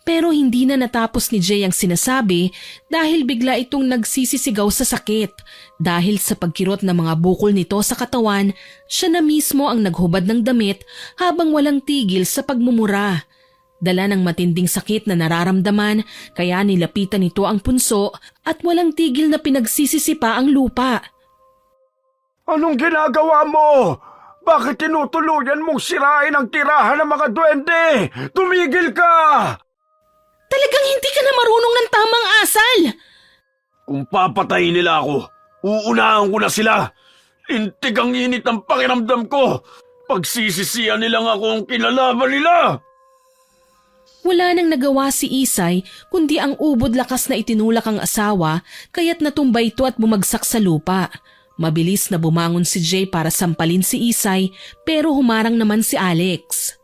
Pero hindi na natapos ni Jay ang sinasabi dahil bigla itong nagsisisigaw sa sakit. Dahil sa pagkirot ng mga bukol nito sa katawan, siya na mismo ang naghubad ng damit habang walang tigil sa pagmumura. Dala ng matinding sakit na nararamdaman kaya nilapitan nito ang punso at walang tigil na pinagsisisipa ang lupa. Anong ginagawa mo? Bakit tinutuluyan mong sirain ang tirahan ng mga duwende? Tumigil ka! Talagang hindi ka na marunong ng tamang asal! Kung papatayin nila ako, uunahan ko na sila. Lintig ang init ng pakiramdam ko. Pagsisisihan nilang ako ang kinalaban nila. Wala nang nagawa si Isay kundi ang ubod lakas na itinulak ang asawa kaya't natumbay ito at bumagsak sa lupa. Mabilis na bumangon si Jay para sampalin si Isay pero humarang naman si Alex.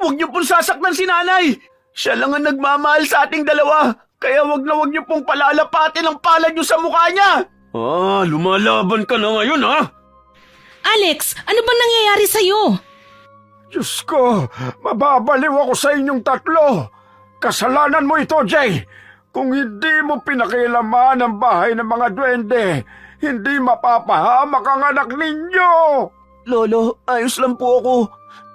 Huwag niyo pong sasaktan si nanay! Siya lang ang nagmamahal sa ating dalawa, kaya wag niyo pong palalapatin ang palad niyo sa mukha niya! Lumalaban ka na ngayon Alex, ano bang nangyayari sa'yo? Diyos ko, mababaliw ako sa inyong tatlo. Kasalanan mo ito, Jay. Kung hindi mo pinakialaman ang bahay ng mga duwende, hindi mapapahamak ang anak ninyo. Lolo, ayos lang po ako.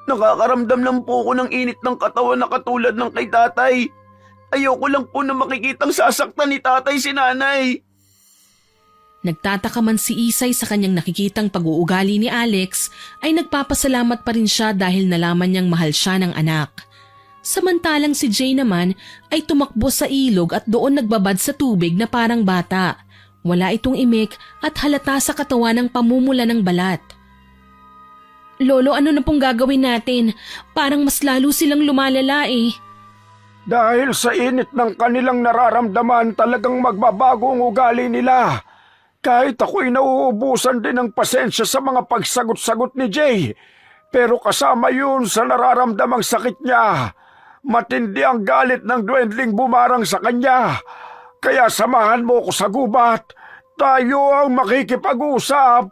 Nakakaramdam lang po ako ng init ng katawan na katulad ng kay tatay. Ayoko lang po na makikitang sasaktan ni tatay si nanay. Nagtataka man si Isay sa kanyang nakikitang pag-uugali ni Alex ay nagpapasalamat pa rin siya dahil nalaman niyang mahal siya ng anak. Samantalang si Jay naman ay tumakbo sa ilog at doon nagbabad sa tubig na parang bata. Wala itong imik at halata sa katawan ng pamumula ng balat. Lolo, ano na pong gagawin natin? Parang mas lalo silang lumalala Dahil sa init ng kanilang nararamdaman, talagang magbabago ang ugali nila. Kahit ako'y nauubusan din ng pasensya sa mga pagsagot-sagot ni Jay. Pero kasama yun sa nararamdamang sakit niya. Matindi ang galit ng duwendling bumarang sa kanya. Kaya samahan mo ko sa gubat. Tayo ang makikipag-usap.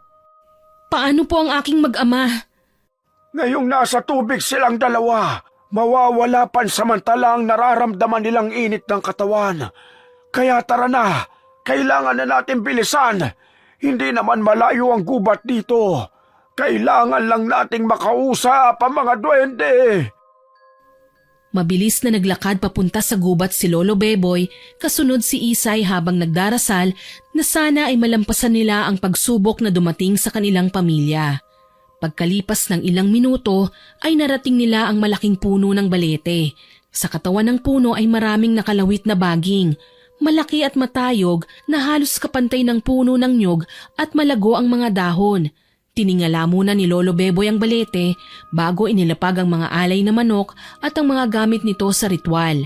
Paano po ang aking mag-ama? Ngayong nasa tubig silang dalawa, mawawala pansamantala ang nararamdaman nilang init ng katawan. Kaya tara na, kailangan na natin bilisan. Hindi naman malayo ang gubat dito. Kailangan lang nating makausap ang mga duwende. Mabilis na naglakad papunta sa gubat si Lolo Beboy, kasunod si Isay habang nagdarasal na sana ay malampasan nila ang pagsubok na dumating sa kanilang pamilya. Pagkalipas ng ilang minuto ay narating nila ang malaking puno ng balete. Sa katawan ng puno ay maraming nakalawit na baging. Malaki at matayog na halos kapantay ng puno ng nyug at malago ang mga dahon. Tiningala muna ni Lolo Beboy ang balete bago inilapag ang mga alay na manok at ang mga gamit nito sa ritual.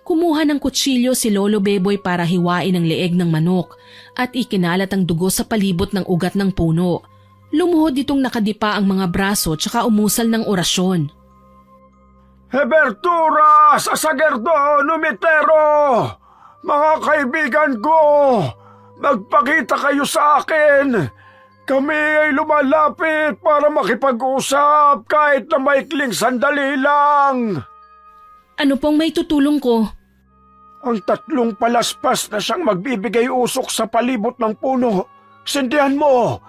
Kumuha ng kutsilyo si Lolo Beboy para hiwain ang leeg ng manok at ikinalat ang dugo sa palibot ng ugat ng puno. Lumuhod itong nakadipa ang mga braso tsaka umusal ng orasyon. Hebertura sa Sagerdo Numitero! Mga kaibigan ko, magpakita kayo sa akin. Kami ay lumalapit para makipag-usap kahit na maikling sandali lang. Ano pong may tutulong ko? Ang 3 palaspas na siyang magbibigay usok sa palibot ng puno. Sindihan mo.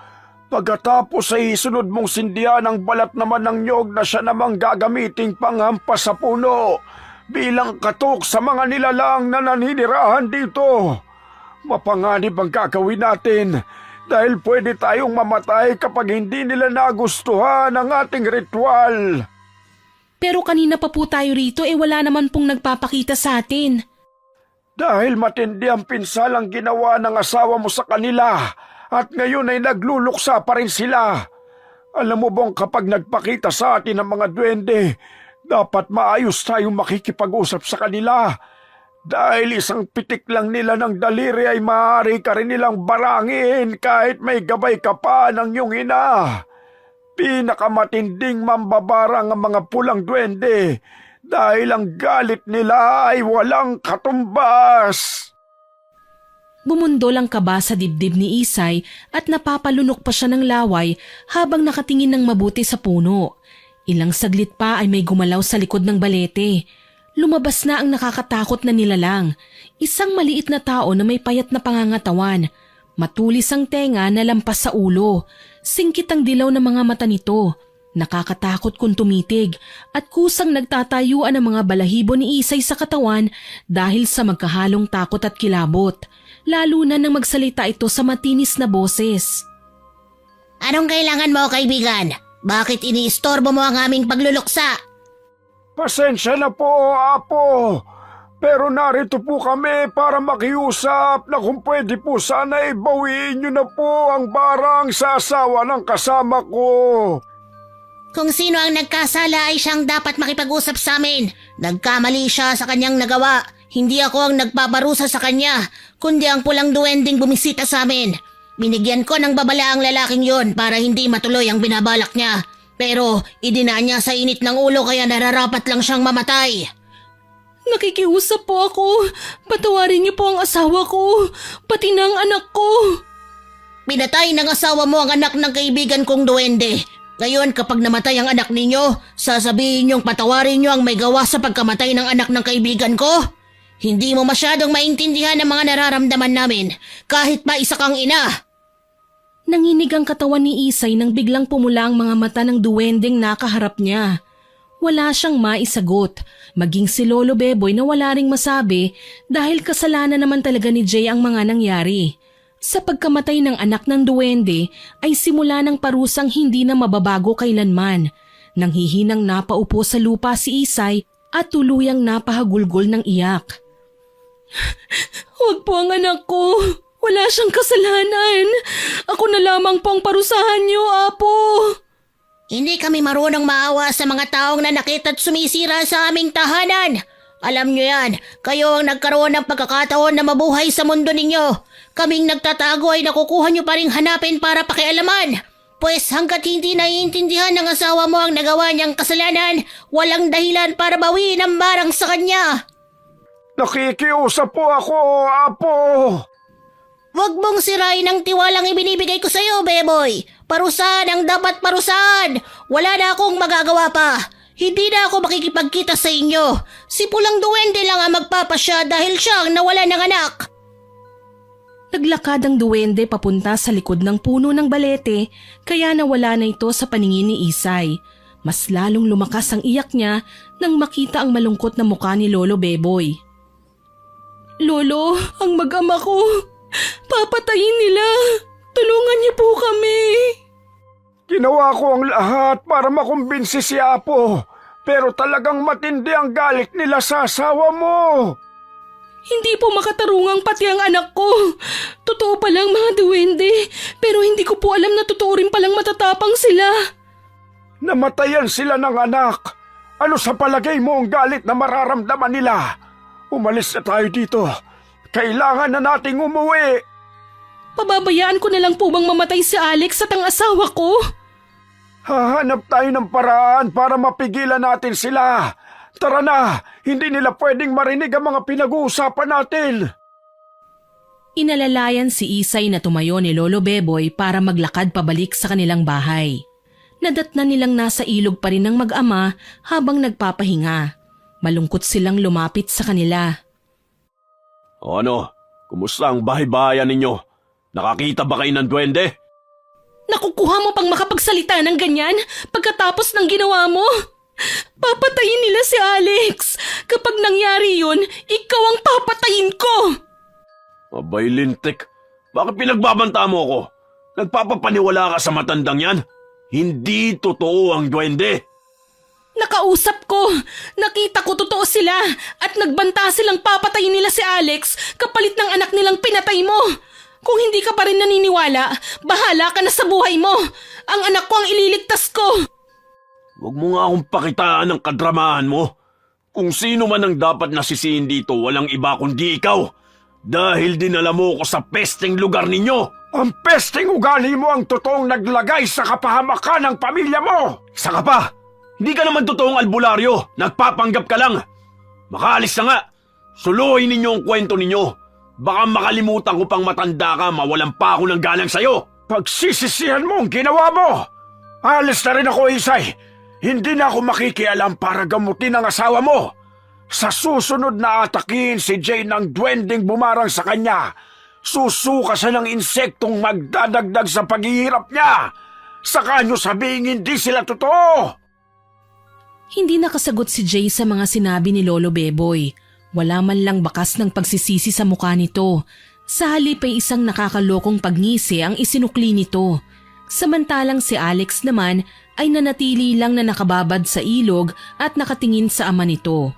Pagkatapos ay isunod mong sindihan ang balat naman ng nyog na siya namang gagamiting panghampas sa puno bilang katok sa mga nilalang na naninirahan dito. Mapanganib ang gagawin natin dahil pwede tayong mamatay kapag hindi nila nagustuhan ang ating ritual. Pero kanina pa po tayo rito wala naman pong nagpapakita sa atin. Dahil matindi ang pinsalang ginawa ng asawa mo sa kanila at ngayon ay nagluluksa pa rin sila. Alam mo bang kapag nagpakita sa atin ang mga duwende, dapat maayos tayong makikipag-usap sa kanila. Dahil isang pitik lang nila ng daliri ay maaari ka rin nilang barangin kahit may gabay ka pa ng iyong ina. Pinakamatinding mambabarang ang mga pulang duwende dahil ang galit nila ay walang katumbas. Bumundol ang kaba sa dibdib ni Isay at napapalunok pa siya ng laway habang nakatingin ng mabuti sa puno. Ilang saglit pa ay may gumalaw sa likod ng balete. Lumabas na ang nakakatakot na nilalang. Isang maliit na tao na may payat na pangangatawan. Matulis ang tenga na lampas sa ulo. Singkit ang dilaw ng mga mata nito. Nakakatakot kung tumitig at kusang nagtatayuan ang mga balahibo ni Isay sa katawan dahil sa magkahalong takot at kilabot. Lalo na nang magsalita ito sa matinis na boses. Anong kailangan mo, kaibigan? Bakit iniistorbo mo ang aming pagluluksa? Pasensya na po, Apo. Pero narito po kami para makiusap na kung pwede po sana ibawiin niyo na po ang barang sa asawa ng kasama ko. Kung sino ang nagkasala ay siyang dapat makipag-usap sa amin. Nagkamali siya sa kanyang nagawa. Hindi ako ang nagpaparusa sa kanya, kundi ang pulang duwending bumisita sa amin. Binigyan ko ng babala ang lalaking yon para hindi matuloy ang binabalak niya. Pero idinaan niya sa init ng ulo kaya nararapat lang siyang mamatay. Nakikiusap po ako. Patawarin niyo po ang asawa ko, pati na ang anak ko. Pinatay ng asawa mo ang anak ng kaibigan kong duwende. Ngayon kapag namatay ang anak ninyo, sasabihin niyong patawarin niyo ang may gawa sa pagkamatay ng anak ng kaibigan ko? Hindi mo masyadong maintindihan ang mga nararamdaman namin, kahit pa isa kang ina. Nanginig ang katawan ni Isay nang biglang pumula ang mga mata ng duwendeng nakaharap niya. Wala siyang maisagot, maging si Lolo Beboy na wala ring masabi dahil kasalanan naman talaga ni Jay ang mga nangyari. Sa pagkamatay ng anak ng duwende ay simula ng parusang hindi na mababago kailanman. Nanghihinang napaupo sa lupa si Isay at tuluyang napahagulgol ng iyak. Huwag po ang anak ko. Wala siyang kasalanan. Ako na lamang pong parusahan niyo, Apo. Hindi kami marunong maawa sa mga taong nanakit at sumisira sa aming tahanan. Alam niyo yan, kayo ang nagkaroon ng pagkakataon na mabuhay sa mundo ninyo. Kaming nagtatago ay nakukuha niyo pa ring hanapin para pakialaman. Pues hanggat hindi naiintindihan ng asawa mo ang nagawa niyang kasalanan, walang dahilan para bawiin ang barang sa kanya. Nakikiusap po ako, Apo. Huwag mong sirain ang tiwalang ibinibigay ko sa iyo, Beboy. Parusahan ang dapat parusahan. Wala na akong magagawa pa. Hindi na ako makikipagkita sa inyo. Si Pulang Duwende lang ang magpapasya dahil siya ang nawala ng anak. Naglakad ang duwende papunta sa likod ng puno ng balete kaya nawala na ito sa paningin ni Isay. Mas lalong lumakas ang iyak niya nang makita ang malungkot na mukha ni Lolo Beboy. Lolo, ang mag-ama ko. Papatayin nila. Tulungan niyo po kami. Ginawa ko ang lahat para makumbinsi si Apo, pero talagang matindi ang galit nila sa asawa mo. Hindi po makatarungang pati ang anak ko. Totoo palang mga duwende, pero hindi ko po alam na totoo rin palang matatapang sila. Namatayan sila ng anak. Ano sa palagay mo ang galit na mararamdaman nila? Umalis na tayo dito. Kailangan na nating umuwi. Pababayaan ko na lang po bang mamatay si Alex at ang asawa ko? Hahanap tayo ng paraan para mapigilan natin sila. Tara na, hindi nila pwedeng marinig ang mga pinag-uusapan natin. Inalalayan si Isay na tumayo ni Lolo Beboy para maglakad pabalik sa kanilang bahay. Nadatnan nilang nasa ilog pa rin ng mag-ama habang nagpapahinga. Malungkot silang lumapit sa kanila. Ano? Kumusta ang bahay-bahayan ninyo? Nakakita ba kayo ng duwende? Nakukuha mo pang makapagsalita ng ganyan pagkatapos ng ginawa mo? Papatayin nila si Alex. Kapag nangyari yun, ikaw ang papatayin ko. Abay, lintik. Bakit pinagbabanta mo ako? Nagpapapaniwala ka sa matandang yan? Hindi totoo ang duwende. Nakausap ko. Nakita ko totoo sila at nagbanta silang papatayin nila si Alex kapalit ng anak nilang pinatay mo. Kung hindi ka pa rin naniniwala, bahala ka na sa buhay mo. Ang anak ko ang ililigtas ko. Huwag mo nga akong pakitaan ng kadramahan mo. Kung sino man ang dapat nasisihin dito, walang iba kundi ikaw. Dahil dinala mo ko sa pesteng lugar ninyo. Ang pesteng ugali mo ang totoong naglagay sa kapahamakan ng pamilya mo. Isa ka pa! Hindi ka naman totoong albularyo. Nagpapanggap ka lang. Makaalis na nga. Suluhin ninyo ang kwento ninyo. Baka makalimutan ko pang matanda ka, mawalan pa ako ng galang sa'yo. Pagsisisihan mo ang ginawa mo. Alis na rin ako, Isay. Hindi na ako makikialam para gamutin ang asawa mo. Sa susunod na atakin si Jay ng duwending bumarang sa kanya, susuka siya ng insektong magdadagdag sa paghihirap niya. Saka nyo sabihin hindi sila totoo. Hindi nakasagot si Jay sa mga sinabi ni Lolo Beboy. Wala man lang bakas ng pagsisisi sa mukha nito. Sa halip ay isang nakakalokong pagngisi ang isinukli nito. Samantalang si Alex naman ay nanatili lang na nakababad sa ilog at nakatingin sa ama nito.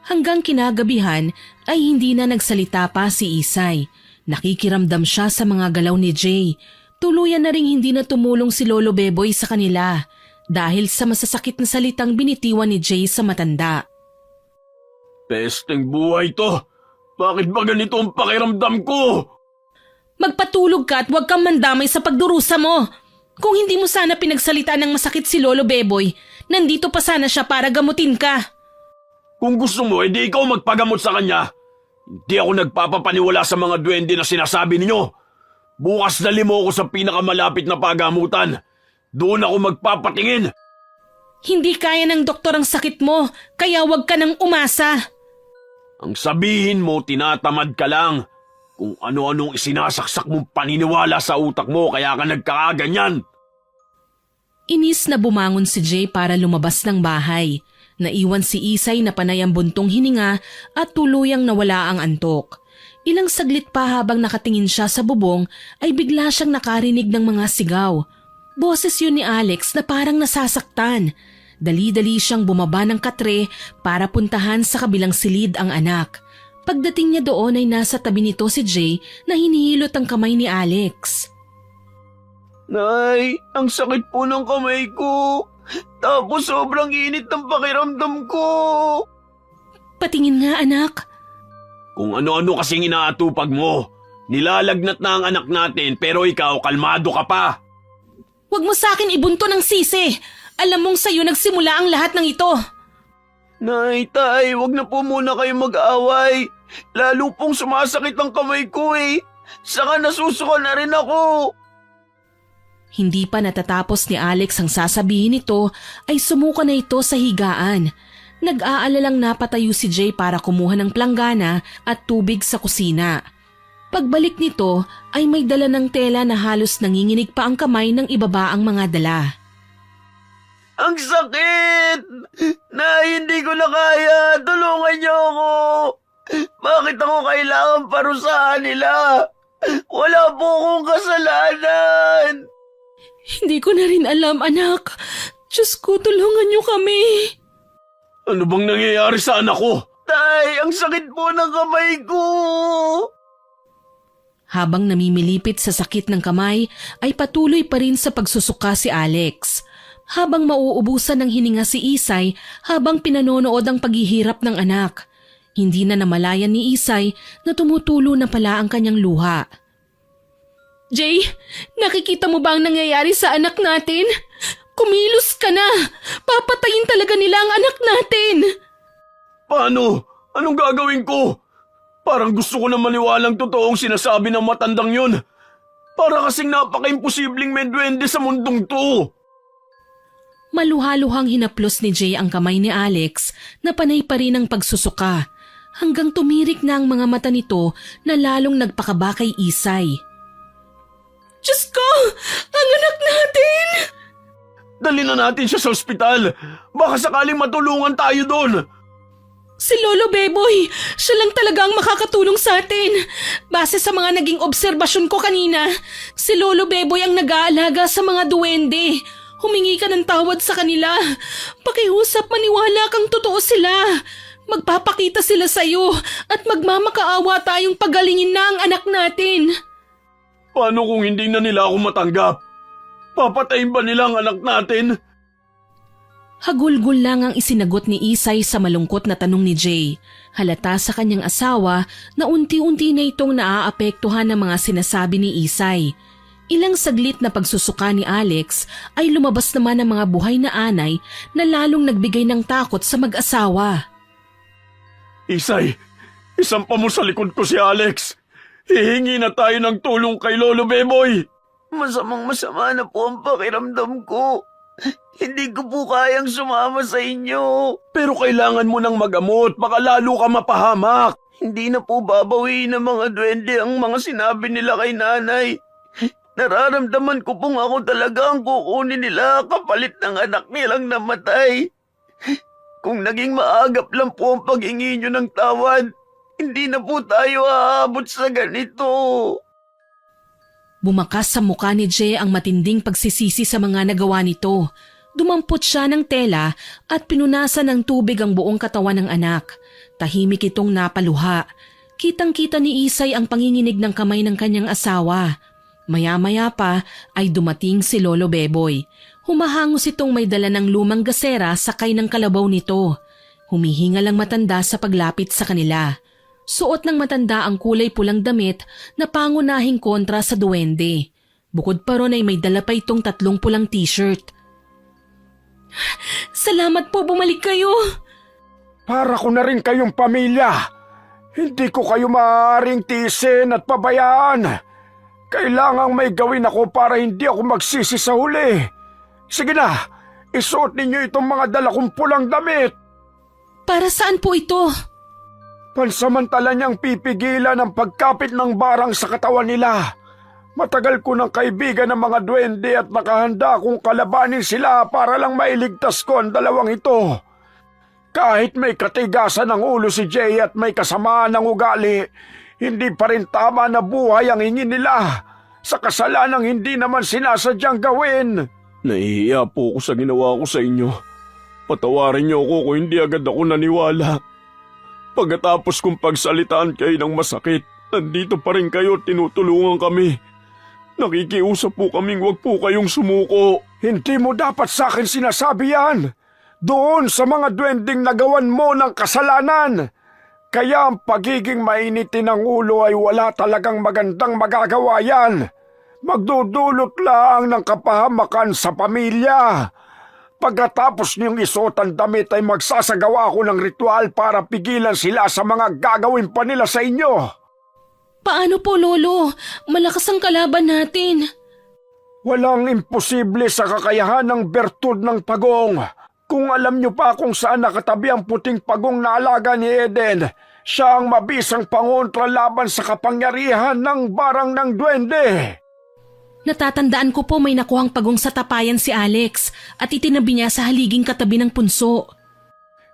Hanggang kinagabihan ay hindi na nagsalita pa si Isay. Nakikiramdam siya sa mga galaw ni Jay. Tuluyan na ring hindi na tumulong si Lolo Beboy sa kanila dahil sa masasakit na salitang binitiwan ni Jay sa matanda. Pesteng buhay to. Bakit ba ganito ang pakiramdam ko? Magpatulog ka at huwag kang mandamay sa pagdurusa mo. Kung hindi mo sana pinagsalita ng masakit si Lolo Beboy, nandito pa sana siya para gamutin ka. Kung gusto mo, edi ikaw magpagamot sa kanya. Hindi ako nagpapapaniwala sa mga duwende na sinasabi ninyo. Bukas dali mo ako sa pinakamalapit na pagamutan. Doon ako magpapatingin. Hindi kaya ng doktor ang sakit mo, kaya huwag ka nang umasa. Ang sabihin mo, tinatamad ka lang. Kung ano-anong isinasaksak mong paniniwala sa utak mo, kaya ka nagkakaganyan. Inis na bumangon si Jay para lumabas ng bahay. Naiwan si Isay na panay ang buntong hininga at tuluyang nawala ang antok. Ilang saglit pa habang nakatingin siya sa bubong ay bigla siyang nakarinig ng mga sigaw. Boses yun ni Alex na parang nasasaktan. Dali-dali siyang bumaba ng katre para puntahan sa kabilang silid ang anak. Pagdating niya doon ay nasa tabi nito si Jay na hinihilot ang kamay ni Alex. Nay, ang sakit po ng kamay ko. Tapos sobrang init ng pakiramdam ko. Patingin nga anak. Kung ano-ano kasing inaatupag mo. Nilalagnat na ang anak natin pero ikaw kalmado ka pa. Huwag mo sa akin ibunto ng sisi. Alam mong sa'yo nagsimula ang lahat ng ito. Nay, tay, wag na po muna kayo mag-away. Lalo pong sumasakit ang kamay ko eh. Saka nasusuka na rin ako. Hindi pa natatapos ni Alex ang sasabihin nito ay sumuka na ito sa higaan. Nag-aalalang napatayo si Jay para kumuha ng planggana at tubig sa kusina. Pagbalik nito ay may dala ng tela na halos nanginginig pa ang kamay ng ibaba ang mga dala. Ang sakit! Nay, hindi ko na kaya. Tulungan niyo ako. Bakit ako kailangan parusahan nila? Wala po akong kasalanan. Hindi ko na rin alam, anak. Diyos ko, tulungan niyo kami. Ano bang nangyayari sa anak ko? Tay, ang sakit po ng kamay ko! Habang namimilipit sa sakit ng kamay, ay patuloy pa rin sa pagsusuka si Alex. Habang mauubusan ng hininga si Isay habang pinanonood ang paghihirap ng anak. Hindi na namalayan ni Isay na tumutulo na pala ang kanyang luha. Jay, nakikita mo ba ang nangyayari sa anak natin? Kumilos ka na! Papatayin talaga nila ang anak natin! Paano? Anong gagawin ko? Parang gusto ko na maniwalang totoong sinasabi ng matandang yun. Para kasing napaka-imposibleng may duwende sa mundong to. Maluhaluhang hinaplos ni Jay ang kamay ni Alex na panay pa rin ang pagsusuka hanggang tumirik na ang mga mata nito na lalong nagpakaba kay Isay. Diyos ko! Ang anak natin! Dali na natin siya sa ospital. Baka sakaling matulungan tayo doon. Si Lolo Beboy, siya lang talaga ang makakatulong sa atin. Base sa mga naging obserbasyon ko kanina, si Lolo Beboy ang nag-aalaga sa mga duwende. Humingi ka ng tawad sa kanila. Pakiusap, maniwala kang totoo sila. Magpapakita sila sa'yo at magmamakaawa tayong pagalingin na ang anak natin. Paano kung hindi na nila ako matanggap? Papatayin ba nila ang anak natin? Hagulgul lang ang isinagot ni Isay sa malungkot na tanong ni Jay. Halata sa kanyang asawa na unti-unti na itong naaapektuhan ng mga sinasabi ni Isay. Ilang saglit na pagsusuka ni Alex ay lumabas naman ang mga buhay na anay na lalong nagbigay ng takot sa mag-asawa. Isay, isampa mo sa likod ko si Alex. Hihingi na tayo ng tulong kay Lolo Beboy. Masamang-masama na po ang pakiramdam ko. Hindi ko po kayang sumama sa inyo. Pero kailangan mo nang magamot, baka lalo ka mapahamak. Hindi na po babawiin ng mga duwende ang mga sinabi nila kay nanay. Nararamdaman ko pong ako talaga ang kukunin nila kapalit ng anak nilang namatay. Kung naging maagap lang po ang paghingi nyo ng tawad, hindi na po tayo aabot sa ganito. Bumakas sa mukha ni Jay ang matinding pagsisisi sa mga nagawa nito. Dumampot siya ng tela at pinunasan ng tubig ang buong katawan ng anak. Tahimik itong napaluha. Kitang-kita ni Isay ang panginginig ng kamay ng kanyang asawa. Maya-maya pa ay dumating si Lolo Beboy. Humahangos itong may dala ng lumang gasera sakay ng kalabaw nito. Humihingal ang matanda sa paglapit sa kanila. Suot ng matanda ang kulay pulang damit na pangunahing kontra sa duwende. Bukod pa ron ay may dala pa itong 3 pulang t-shirt. Salamat po, bumalik kayo. Para ko na rin kayong pamilya. Hindi ko kayo maaaring tiisin at pabayaan. Kailangang may gawin ako para hindi ako magsisi sa huli. Sige na, isuot ninyo itong mga dala kong pulang damit. Para saan po ito? Pansamantala niyang pipigilan ang pagkapit ng barang sa katawan nila. Matagal ko ng kaibigan ng mga duwende at nakahanda akong kalabanin sila para lang mailigtas ko ang dalawang ito. Kahit may katigasan ng ulo si Jay at may kasamaan ng ugali, hindi pa rin tama na buhay ang hingin nila sa kasalanang hindi naman sinasadyang gawin. Nahihiya po ako sa ginawa ko sa inyo. Patawarin niyo ako kung hindi agad ako naniwala. Pagkatapos kong pagsalitaan kayo ng masakit, nandito pa rin kayo at tinutulungan kami. Nakikiusap po kaming wag po kayong sumuko. Hindi mo dapat sa akin sinasabi yan. Doon sa mga duwending nagawan mo ng kasalanan. Kaya ang pagiging mainitin ng ulo ay wala talagang magandang magagawa yan. Magdudulot lang ng kapahamakan sa pamilya. Pagkatapos niyong isuot ang damit ay magsasagawa ako ng ritual para pigilan sila sa mga gagawin pa nila sa inyo. Paano po, Lolo? Malakas ang kalaban natin. Walang imposible sa kakayahan ng bertud ng pagong. Kung alam niyo pa kung saan nakatabi ang puting pagong na alaga ni Eden, siya ang mabisang pangontra laban sa kapangyarihan ng barang ng duwende. Natatandaan ko po may nakuhang pagong sa tapayan si Alex at itinabi niya sa haliging katabi ng punso.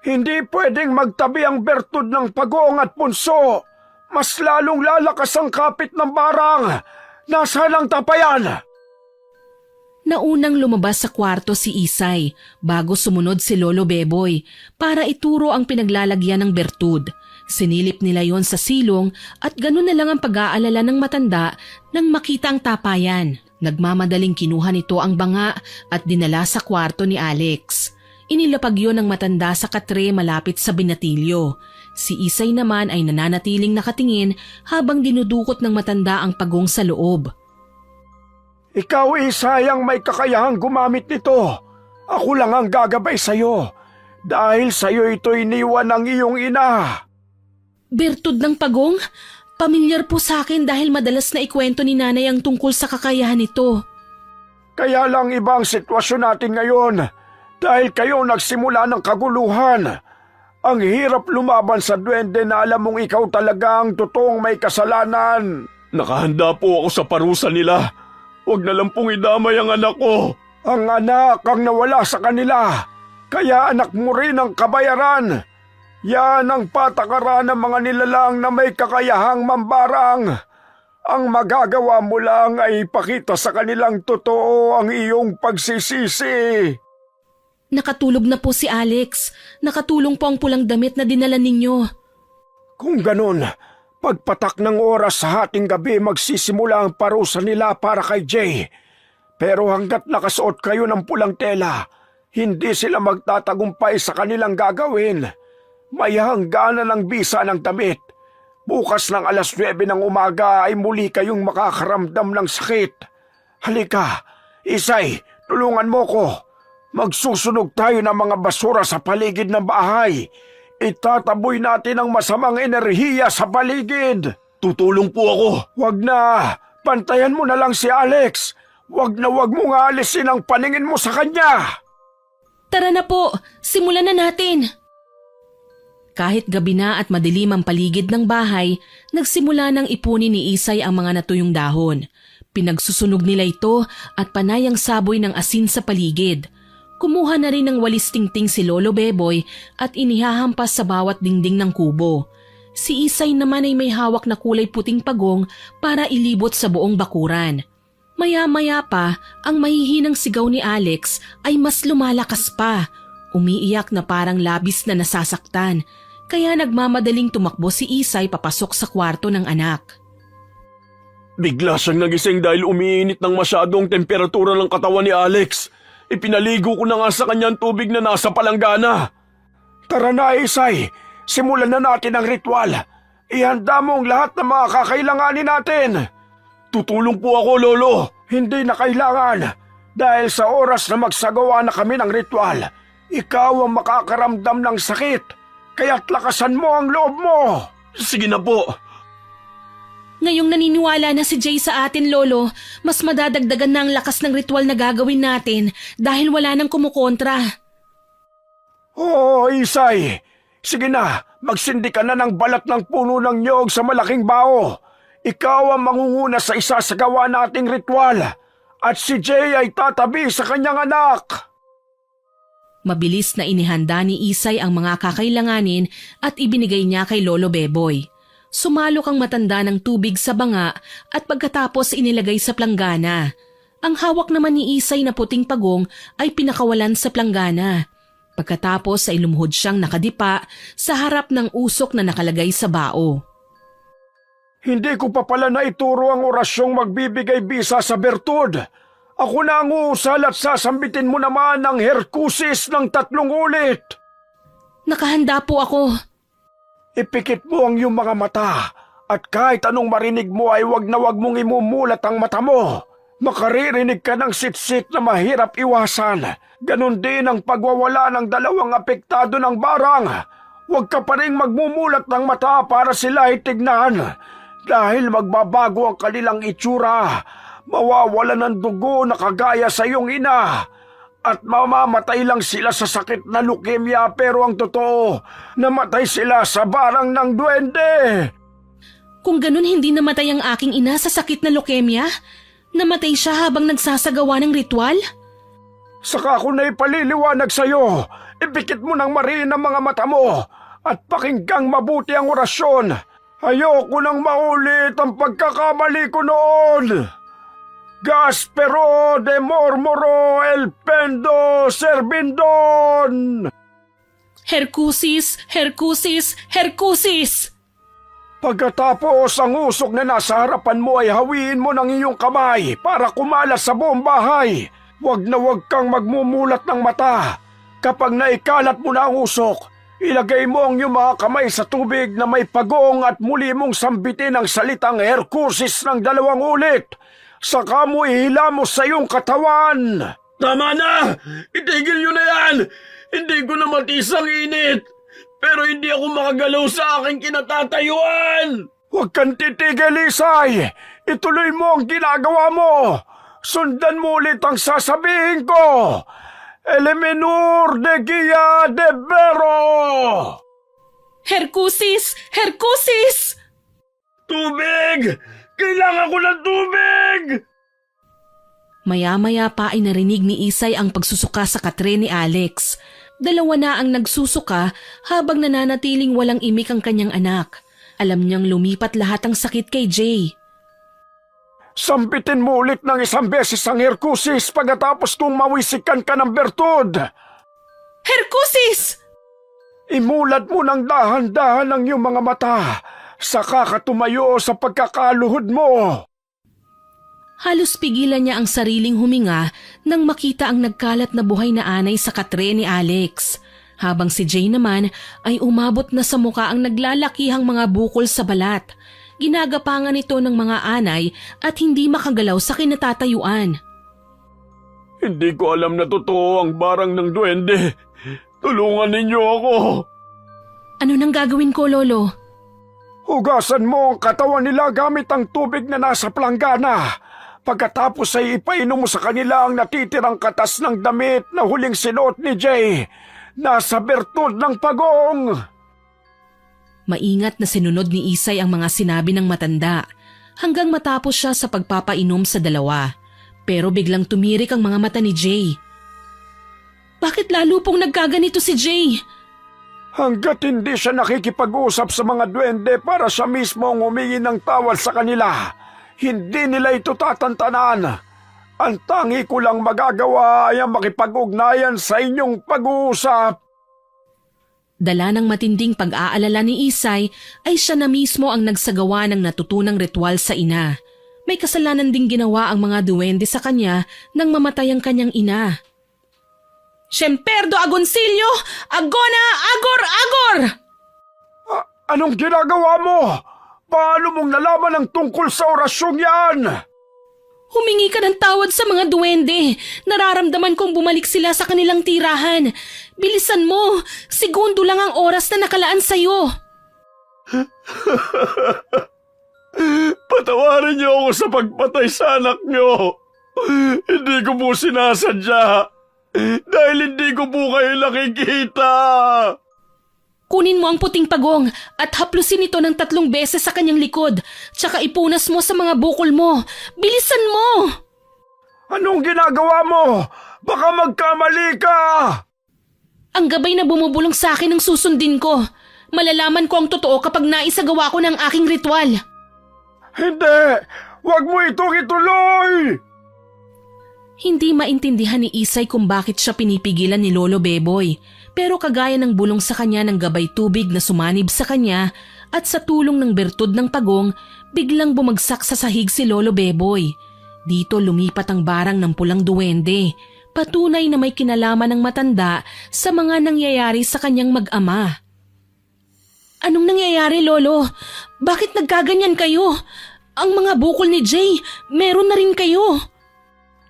Hindi pwedeng magtabi ang bertud ng pagong at punso. Mas lalong lalakas ang kapit ng barang. Nasaan ang tapayan? Naunang lumabas sa kwarto si Isay bago sumunod si Lolo Beboy para ituro ang pinaglalagyan ng bertud. Sinilip nila yon sa silong at ganun na lang ang pag-aalala ng matanda nang makita ang tapayan. Nagmamadaling kinuha nito ang banga at dinala sa kwarto ni Alex. Inilapag yon ng matanda sa katre malapit sa binatilyo. Si Isay naman ay nananatiling nakatingin habang dinudukot ng matanda ang pagong sa loob. Ikaw, Isay, ang may kakayahang gumamit nito. Ako lang ang gagabay sa'yo. Dahil sa'yo ito iniwan ng iyong ina. Bertud ng pagong? Pamilyar po sa akin dahil madalas na ikwento ni nanay ang tungkol sa kakayahan nito. Kaya lang ibang sitwasyon natin ngayon. Dahil kayo nagsimula ng kaguluhan. Ang hirap lumaban sa duwende na alam mong ikaw talaga ang totoong may kasalanan. Nakahanda po ako sa parusa nila. Huwag na lang pong idamay ang anak ko. Ang anak ang nawala sa kanila. Kaya anak mo rin ang kabayaran. Yan ang patakaran ng mga nilalang na may kakayahang mambarang. Ang magagawa mo lang ay ipakita sa kanilang totoo ang iyong pagsisisi. Nakatulog na po si Alex. Nakatulong po ang pulang damit na dinala ninyo. Kung ganun, pagpatak ng oras sa hating gabi magsisimula ang parusa nila para kay Jay. Pero hanggat nakasuot kayo ng pulang tela, hindi sila magtatagumpay sa kanilang gagawin. May hangganan ng bisa ng damit. Bukas ng 9:00 ng umaga ay muli kayong makakaramdam ng sakit. Halika, Isay, tulungan mo ko. Magsusunog tayo ng mga basura sa paligid ng bahay. Itataboy natin ang masamang enerhiya sa paligid. Tutulong po ako. Wag na, pantayan mo na lang si Alex. Wag na wag mong aalisin ang paningin mo sa kanya. Tara na po, simulan na natin. Kahit gabi na at madilim ang paligid ng bahay, nagsimula ng ipunin ni Isay ang mga natuyong dahon. Pinagsusunog nila ito at panay ang saboy ng asin sa paligid. Kumuha na rin ng walis tingting si Lolo Beboy at inihahampas sa bawat dingding ng kubo. Si Isay naman ay may hawak na kulay puting pagong para ilibot sa buong bakuran. Maya-maya pa, ang mahihinang sigaw ni Alex ay mas lumalakas pa. Umiiyak na parang labis na nasasaktan. Kaya nagmamadaling tumakbo si Isay papasok sa kwarto ng anak. Bigla siyang nagising dahil umiinit ng masyadong temperatura ng katawan ni Alex. Ipinaligo ko na nga sa kanyang tubig na nasa palanggana. Tara na, Isay. Simulan na natin ang ritual. Ihanda mo ang lahat ng mga kakailanganin natin. Tutulong po ako, Lolo. Hindi na kailangan. Dahil sa oras na magsagawa na kami ng ritual, ikaw ang makakaramdam ng sakit. Kaya't lakasan mo ang loob mo. Sige na po. Ngayong naniniwala na si Jay sa atin, Lolo, mas madadagdagan na ang lakas ng ritual na gagawin natin dahil wala nang kumukontra. Oo, Isay. Sige na, magsindi ka na ng balat ng puno ng nyog sa malaking bao. Ikaw ang mangunguna sa isasagawa nating ritual. At si Jay ay tatabi sa kanyang anak. Mabilis na inihanda ni Isay ang mga kakailanganin at ibinigay niya kay Lolo Beboy. Sumalok ang matanda ng tubig sa banga at pagkatapos inilagay sa planggana. Ang hawak naman ni Isay na puting pagong ay pinakawalan sa planggana. Pagkatapos ay lumuhod siyang nakadipa sa harap ng usok na nakalagay sa bao. Hindi ko pa pala naituro ang orasyong magbibigay bisa sa bertud. Ako na ang uusal at sasambitin mo naman ang Hercusis ng 3 ulit. Nakahanda po ako. Ipikit mo ang iyong mga mata at kahit anong marinig mo ay wag na wag mong imumulat ang mata mo. Makaririnig ka ng sitsit na mahirap iwasan. Ganon din ang pagwawala ng 2 apektado ng barang. Huwag ka pa rin magmumulat ng mata para sila ay tignan. Dahil magbabago ang kanilang itsura. Mawawala ng dugo na kagaya sa iyong ina. At mamamatay lang sila sa sakit na leukemia pero ang totoo, namatay sila sa barang ng duwende. Kung ganun hindi namatay ang aking ina sa sakit na leukemia, namatay siya habang nagsasagawa ng ritual? Saka ako na ipaliliwanag sa iyo. Ipikit mo ng mariin ang mga mata mo at pakinggang mabuti ang orasyon. Ayoko nang maulit ang pagkakamali ko noon. Gaspero de Mormoro el Pendo Servindon! Hercusis! Hercusis! Hercusis! Pagkatapos ang usok na nasa harapan mo ay hawiin mo ng iyong kamay para kumalat sa buong bahay. Huwag na huwag kang magmumulat ng mata. Kapag naikalat mo na ang usok, ilagay mo ang iyong mga kamay sa tubig na may pagong at muli mong sambitin ang salitang Hercusis ng 2 ulit. Saka mo ihilamos sa iyong katawan. Tama na! Itigil nyo na yan! Hindi ko na matis ang init! Pero hindi ako makagalaw sa aking kinatatayuan! Huwag kang titigil, Isay! Ituloy mo ang ginagawa mo! Sundan mo ulit ang sasabihin ko! Elemenur de Gia de Bero! Hercusis! Hercusis! Tubig! Kailangan ko ng tubig! Maya-maya pa ay narinig ni Isay ang pagsusuka sa katre ni Alex. 2 na ang nagsusuka habang nananatiling walang imik ang kanyang anak. Alam niyang lumipat lahat ang sakit kay Jay. Sambitin mo ulit ng 1 beses ang Hercusis pagkatapos kung mawisikan ka ng bertud. Hercusis! Imulat mo ng dahan-dahan ang iyong mga mata, saka ka tumayo sa pagkakaluhod mo. Halos pigilan niya ang sariling huminga nang makita ang nagkalat na buhay na anay sa katre ni Alex. Habang si Jay naman ay umabot na sa muka ang naglalakihang mga bukol sa balat. Ginagapangan ito ng mga anay at hindi makagalaw sa kinatatayuan. Hindi ko alam na totoo ang barang ng duwende. Tulungan ninyo ako! Ano nang gagawin ko, Lolo? Hugasan mo ang katawan nila gamit ang tubig na nasa planggana. Pagkatapos ay ipainom mo sa kanila ang natitirang katas ng damit na huling sinuot ni Jay. Nasa bertud ng pagong. Maingat na sinunod ni Isay ang mga sinabi ng matanda hanggang matapos siya sa pagpapainom sa 2. Pero biglang tumirik ang mga mata ni Jay. Bakit lalo pong nagkaganito si Jay? Hanggat hindi siya nakikipag-usap sa mga duwende para siya mismo ang humingi ng tawad sa kanila, hindi nila ito tatantanan. Ang tangi ko lang magagawa ay ang makipag-ugnayan sa inyong pag-uusap. Dala ng matinding pag-aalala ni Isay ay siya na mismo ang nagsagawa ng natutunang ritual sa ina. May kasalanan ding ginawa ang mga duwende sa kanya nang mamatay ang kanyang ina. Siemperdo Agoncillo! Agona! Agor! Agor! Anong ginagawa mo? Paano mong nalaman ang tungkol sa orasyong yan? Humingi ka ng tawad sa mga duwende. Nararamdaman kong bumalik sila sa kanilang tirahan. Bilisan mo! Segundo lang ang oras na nakalaan sa'yo. Patawarin niyo ako sa pagpatay sa anak niyo. Hindi ko po sinasadya. Dahil hindi ko po kayo nakikita. Kunin mo ang puting pagong at haplusin ito ng 3 beses sa kanyang likod. Tsaka ipunas mo sa mga bukol mo. Bilisan mo! Anong ginagawa mo? Baka magkamali ka! Ang gabay na bumubulong sa akin ang susundin ko. Malalaman ko ang totoo kapag naisagawa ko ng aking ritual. Hindi! Huwag mo itong ituloy! Hindi maintindihan ni Isay kung bakit siya pinipigilan ni Lolo Beboy. Pero kagaya ng bulong sa kanya ng gabay tubig na sumanib sa kanya at sa tulong ng bertud ng pagong, biglang bumagsak sa sahig si Lolo Beboy. Dito lumipat ang barang ng pulang duwende. Patunay na may kinalaman ng matanda sa mga nangyayari sa kanyang mag-ama. Anong nangyayari, Lolo? Bakit nagkaganyan kayo? Ang mga bukol ni Jay, meron na rin kayo.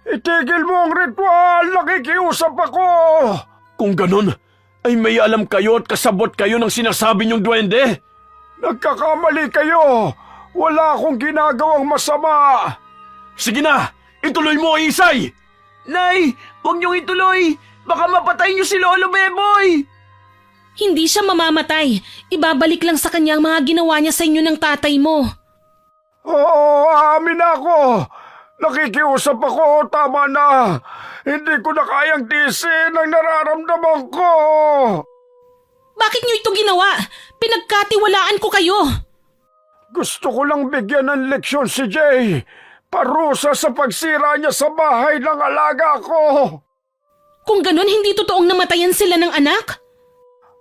Itigil mo ang ritual! Nakikiusap ako! Kung ganun, ay may alam kayo at kasabot kayo ng sinasabi niyong duwende? Nagkakamali kayo! Wala akong ginagawang masama! Sige na! Ituloy mo, Isay! Nay, huwag niyong ituloy! Baka mapatay niyo si Lolo Beboy! Hindi siya mamamatay. Ibabalik lang sa kanya ang mga ginawa niya sa inyo ng tatay mo. Oo, aamin ako! Nakikiusap ako, tama na! Hindi ko na kayang tiisin ang nararamdaman ko! Bakit niyo ito ginawa? Pinagkatiwalaan ko kayo. Gusto ko lang bigyan ng leksyon si Jay. Parusa sa pagsira niya sa bahay ng alaga ko. Kung ganon, hindi totoong namatayan sila ng anak?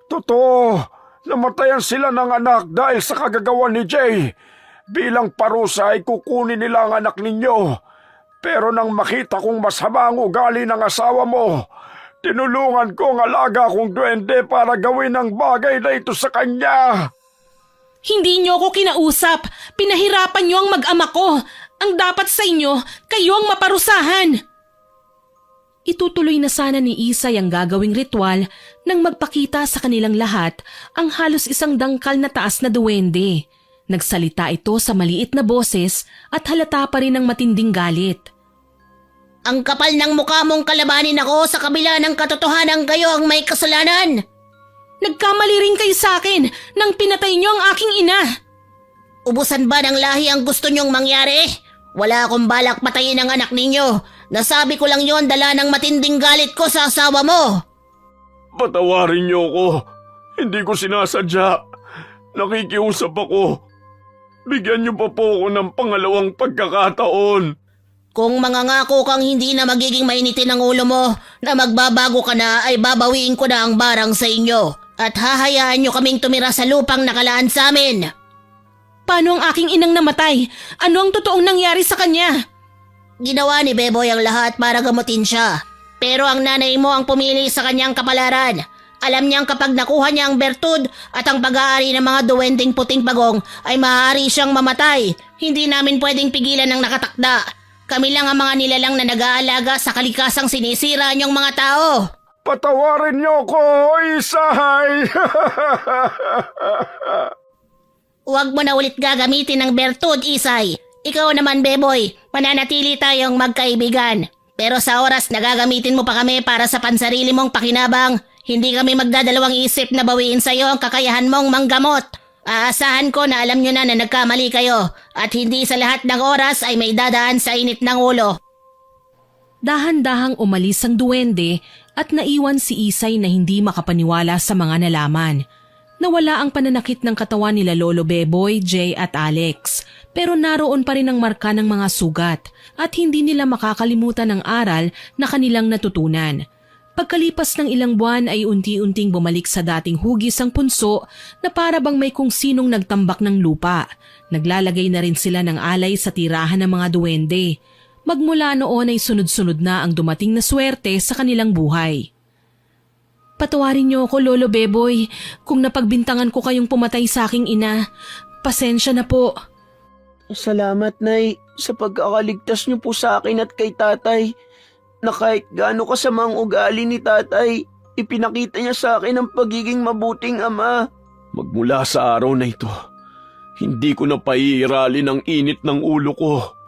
Totoo, namatayan sila ng anak dahil sa kagagawa ni Jay. Bilang parusa ay kukunin nila ang anak ninyo. Pero nang makita kong masama ang ugali ng asawa mo, tinulungan ko ang alaga kong duwende para gawin ang bagay na ito sa kanya. Hindi niyo ako kinausap. Pinahirapan niyo ang mag-ama ko. Ang dapat sa inyo, kayo ang maparusahan. Itutuloy na sana ni Isay ang gagawing ritual nang magpakita sa kanilang lahat ang halos isang dangkal na taas na duwende. Nagsalita ito sa maliit na boses at halata pa rin ang matinding galit. Ang kapal ng mukha mong kalabanin ako sa kabila ng katotohanan kayo ang may kasalanan. Nagkamali rin kayo sa akin nang pinatay niyo ang aking ina. Ubusan ba ng lahi ang gusto niyong mangyari? Wala akong balak patayin ang anak ninyo. Nasabi ko lang yon dala ng matinding galit ko sa asawa mo. Patawarin niyo ako. Hindi ko sinasadya. Nakikiusap ako. Bigyan niyo pa po ako ng pangalawang pagkakataon. Kung mangangako kang hindi na magiging mainitin ang ulo mo, na magbabago ka na ay babawiin ko na ang barang sa inyo at hahayaan nyo kaming tumira sa lupang nakalaan sa amin. Paano ang aking inang namatay? Ano ang totoong nangyari sa kanya? Ginawa ni Beboy ang lahat para gamutin siya. Pero ang nanay mo ang pumili sa kanyang kapalaran. Alam niyang kapag nakuha niya ang bertud at ang pag-aari ng mga duwending puting bagong ay maaari siyang mamatay. Hindi namin pwedeng pigilan ng nakatakda. Kami lang ang mga nilalang na nag-aalaga sa kalikasang sinisira niyong mga tao. Patawarin niyo ko, Isay! Huwag mo na ulit gagamitin ng bertud, Isay. Ikaw naman, Beboy, mananatili tayong magkaibigan. Pero sa oras na gagamitin mo pa kami para sa pansarili mong pakinabang, hindi kami magdadalawang isip na bawiin sa iyo ang kakayahan mong manggamot. Aasahan ko na alam nyo na nagkamali kayo at hindi sa lahat ng oras ay may dadaan sa init ng ulo. Dahan-dahang umalis ang duwende at naiwan si Isay na hindi makapaniwala sa mga nalaman. Nawala ang pananakit ng katawan nila Lolo Beboy, Jay at Alex, pero naroon pa rin ang marka ng mga sugat at hindi nila makakalimutan ang aral na kanilang natutunan. Pagkalipas ng ilang buwan ay unti-unting bumalik sa dating hugis ang punso na para bang may kung sinong nagtambak ng lupa. Naglalagay na rin sila ng alay sa tirahan ng mga duwende. Magmula noon ay sunod-sunod na ang dumating na swerte sa kanilang buhay. Patawarin niyo ako, Lolo Beboy, kung napagbintangan ko kayong pumatay sa aking ina. Pasensya na po. Salamat, Nay, sa pagkakaligtas niyo po sa akin at kay tatay. Na kahit gaano kasamang ugali ni tatay, ipinakita niya sa akin ang pagiging mabuting ama. Magmula sa araw na ito, hindi ko na paiiralin ang init ng ulo ko.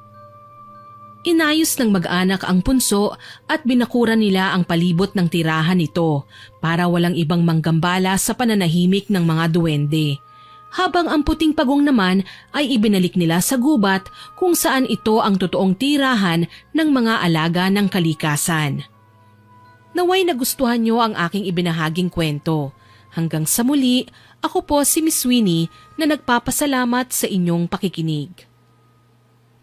Inayos ng mag-anak ang punso at binakuran nila ang palibot ng tirahan nito para walang ibang manggambala sa pananahimik ng mga duwende. Habang ang puting pagong naman ay ibinalik nila sa gubat kung saan ito ang totoong tirahan ng mga alaga ng kalikasan. Naway nagustuhan niyo ang aking ibinahaging kwento. Hanggang sa muli, ako po si Miss Winnie na nagpapasalamat sa inyong pakikinig.